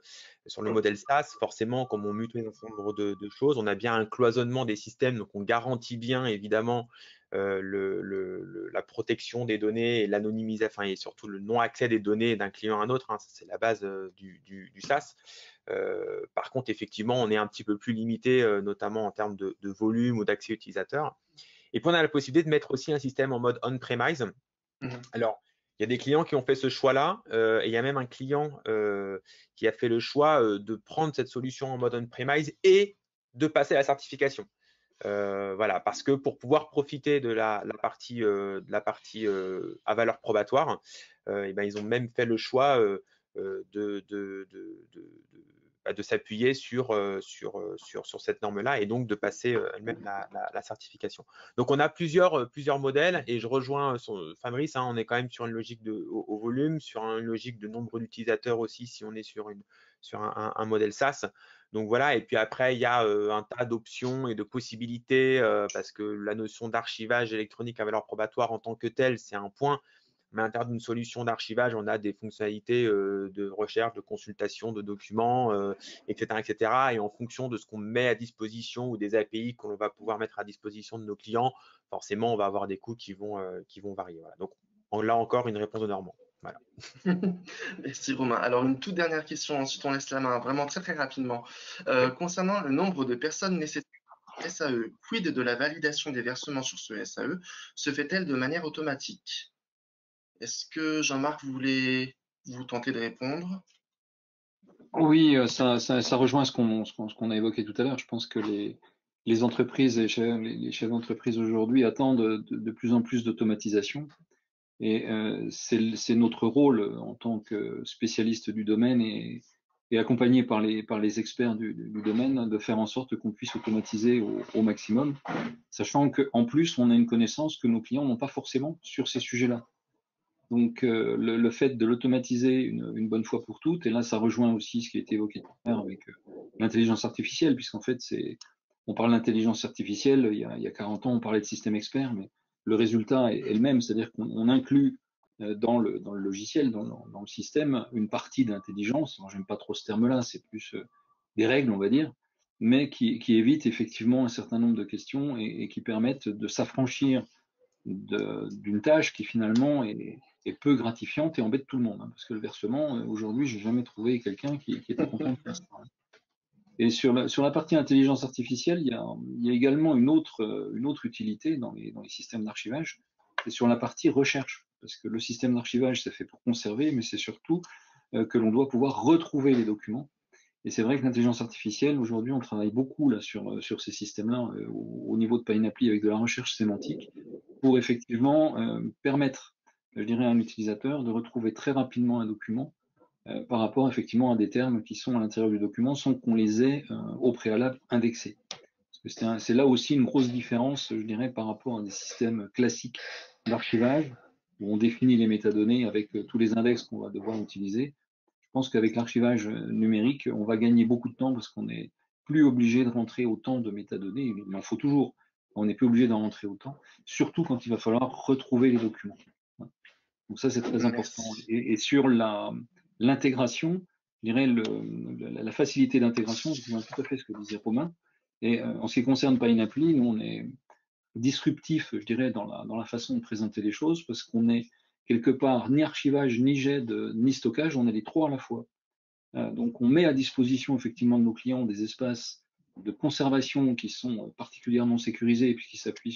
Speaker 4: Sur le modèle SaaS, forcément, comme on mutualise un certain nombre de choses, on a bien un cloisonnement des systèmes, donc on garantit bien évidemment la protection des données et l'anonymisation, et surtout le non-accès des données d'un client à un autre. Hein, c'est la base du SaaS. Par contre, effectivement, on est un petit peu plus limité, notamment en termes de volume ou d'accès utilisateur. Et puis, on a la possibilité de mettre aussi un système en mode on-premise. Alors, il y a des clients qui ont fait ce choix-là et il y a même un client qui a fait le choix de prendre cette solution en mode on-premise et de passer à la certification. Voilà, parce que pour pouvoir profiter de la partie à valeur probatoire, ils ont même fait le choix de s'appuyer sur cette norme-là et donc de passer elle-même la certification. Donc on a plusieurs modèles et je rejoins Fabrice, hein, on est quand même sur une logique au volume, sur une logique de nombre d'utilisateurs aussi si on est sur un modèle SaaS. Donc voilà, et puis après, il y a un tas d'options et de possibilités parce que la notion d'archivage électronique à valeur probatoire en tant que telle, c'est un point. Mais à l'intérieur d'une solution d'archivage, on a des fonctionnalités de recherche, de consultation de documents, etc., etc. Et en fonction de ce qu'on met à disposition ou des API qu'on va pouvoir mettre à disposition de nos clients, forcément, on va avoir des coûts qui vont varier. Voilà. Donc là encore, une réponse de Normand. Voilà.
Speaker 1: Merci Romain. Alors une toute dernière question, ensuite on laisse la main, vraiment très très rapidement. Concernant le nombre de personnes nécessaires pour SAE, quid de la validation des versements sur ce SAE se fait-elle de manière automatique? Est-ce que Jean-Marc, vous tenter de répondre?
Speaker 5: Oui, ça rejoint ce qu'on a évoqué tout à l'heure. Je pense que les entreprises et les chefs d'entreprise aujourd'hui attendent de plus en plus d'automatisation. Et c'est notre rôle en tant que spécialiste du domaine et accompagné par les experts du domaine de faire en sorte qu'on puisse automatiser au maximum, sachant qu'en plus, on a une connaissance que nos clients n'ont pas forcément sur ces sujets-là. Donc, le fait de l'automatiser une bonne fois pour toutes, et là, ça rejoint aussi ce qui a été évoqué tout à l'heure avec l'intelligence artificielle, puisqu'en fait, on parle d'intelligence artificielle, il y a 40 ans, on parlait de système expert, mais le résultat est le même, c'est-à-dire qu'on inclut dans le logiciel, dans le système, une partie d'intelligence. Alors, j'aime pas trop ce terme-là, c'est plus des règles, on va dire, mais qui évite effectivement un certain nombre de questions et qui permettent de s'affranchir d'une tâche qui finalement est peu gratifiante et embête tout le monde. Hein, parce que le versement, aujourd'hui, j'ai jamais trouvé quelqu'un qui était content de faire ça. Hein. Et sur la partie intelligence artificielle, il y a également une autre utilité dans les systèmes d'archivage, c'est sur la partie recherche. Parce que le système d'archivage, c'est fait pour conserver, mais c'est surtout que l'on doit pouvoir retrouver les documents. Et c'est vrai que l'intelligence artificielle, aujourd'hui, on travaille beaucoup là sur ces systèmes-là, au niveau de PineAppli avec de la recherche sémantique, pour effectivement permettre, je dirais, à un utilisateur de retrouver très rapidement un document par rapport effectivement à des termes qui sont à l'intérieur du document sans qu'on les ait au préalable indexés. Parce que c'est là aussi une grosse différence, je dirais, par rapport à des systèmes classiques d'archivage, où on définit les métadonnées avec tous les index qu'on va devoir utiliser. Je pense qu'avec l'archivage numérique, on va gagner beaucoup de temps parce qu'on n'est plus obligé de rentrer autant de métadonnées. Il en faut toujours. On n'est plus obligé d'en rentrer autant, surtout quand il va falloir retrouver les documents. Donc ça, c'est très important. Et sur l'intégration, je dirais la facilité d'intégration, je rejoins tout à fait ce que disait Romain. Et en ce qui concerne PineAppli, nous, on est disruptif, je dirais, dans la façon de présenter les choses, parce qu'on est quelque part ni archivage, ni GED, ni stockage, on est les trois à la fois. Donc on met à disposition effectivement de nos clients des espaces de conservation qui sont particulièrement sécurisés et puis qui s'appuient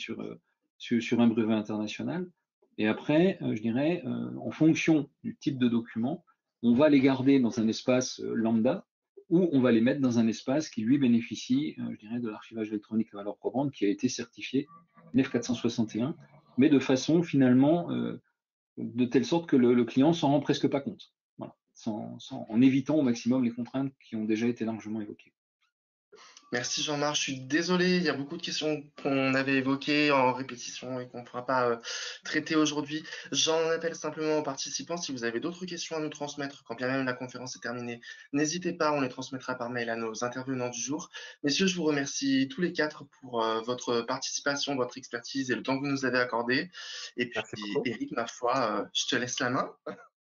Speaker 5: sur un brevet international. Et après, je dirais, en fonction du type de document, on va les garder dans un espace lambda ou on va les mettre dans un espace qui lui bénéficie, je dirais, de l'archivage électronique à valeur probante qui a été certifié NEF 461, mais de façon finalement de telle sorte que le client s'en rend presque pas compte. Voilà. En évitant au maximum les contraintes qui ont déjà été largement évoquées.
Speaker 1: Merci Jean-Marc, je suis désolé, il y a beaucoup de questions qu'on avait évoquées en répétition et qu'on ne pourra pas traiter aujourd'hui. J'en appelle simplement aux participants, si vous avez d'autres questions à nous transmettre, quand bien même la conférence est terminée, n'hésitez pas, on les transmettra par mail à nos intervenants du jour. Messieurs, je vous remercie tous les quatre pour votre participation, votre expertise et le temps que vous nous avez accordé. Et puis Eric, ma foi, je te laisse la main.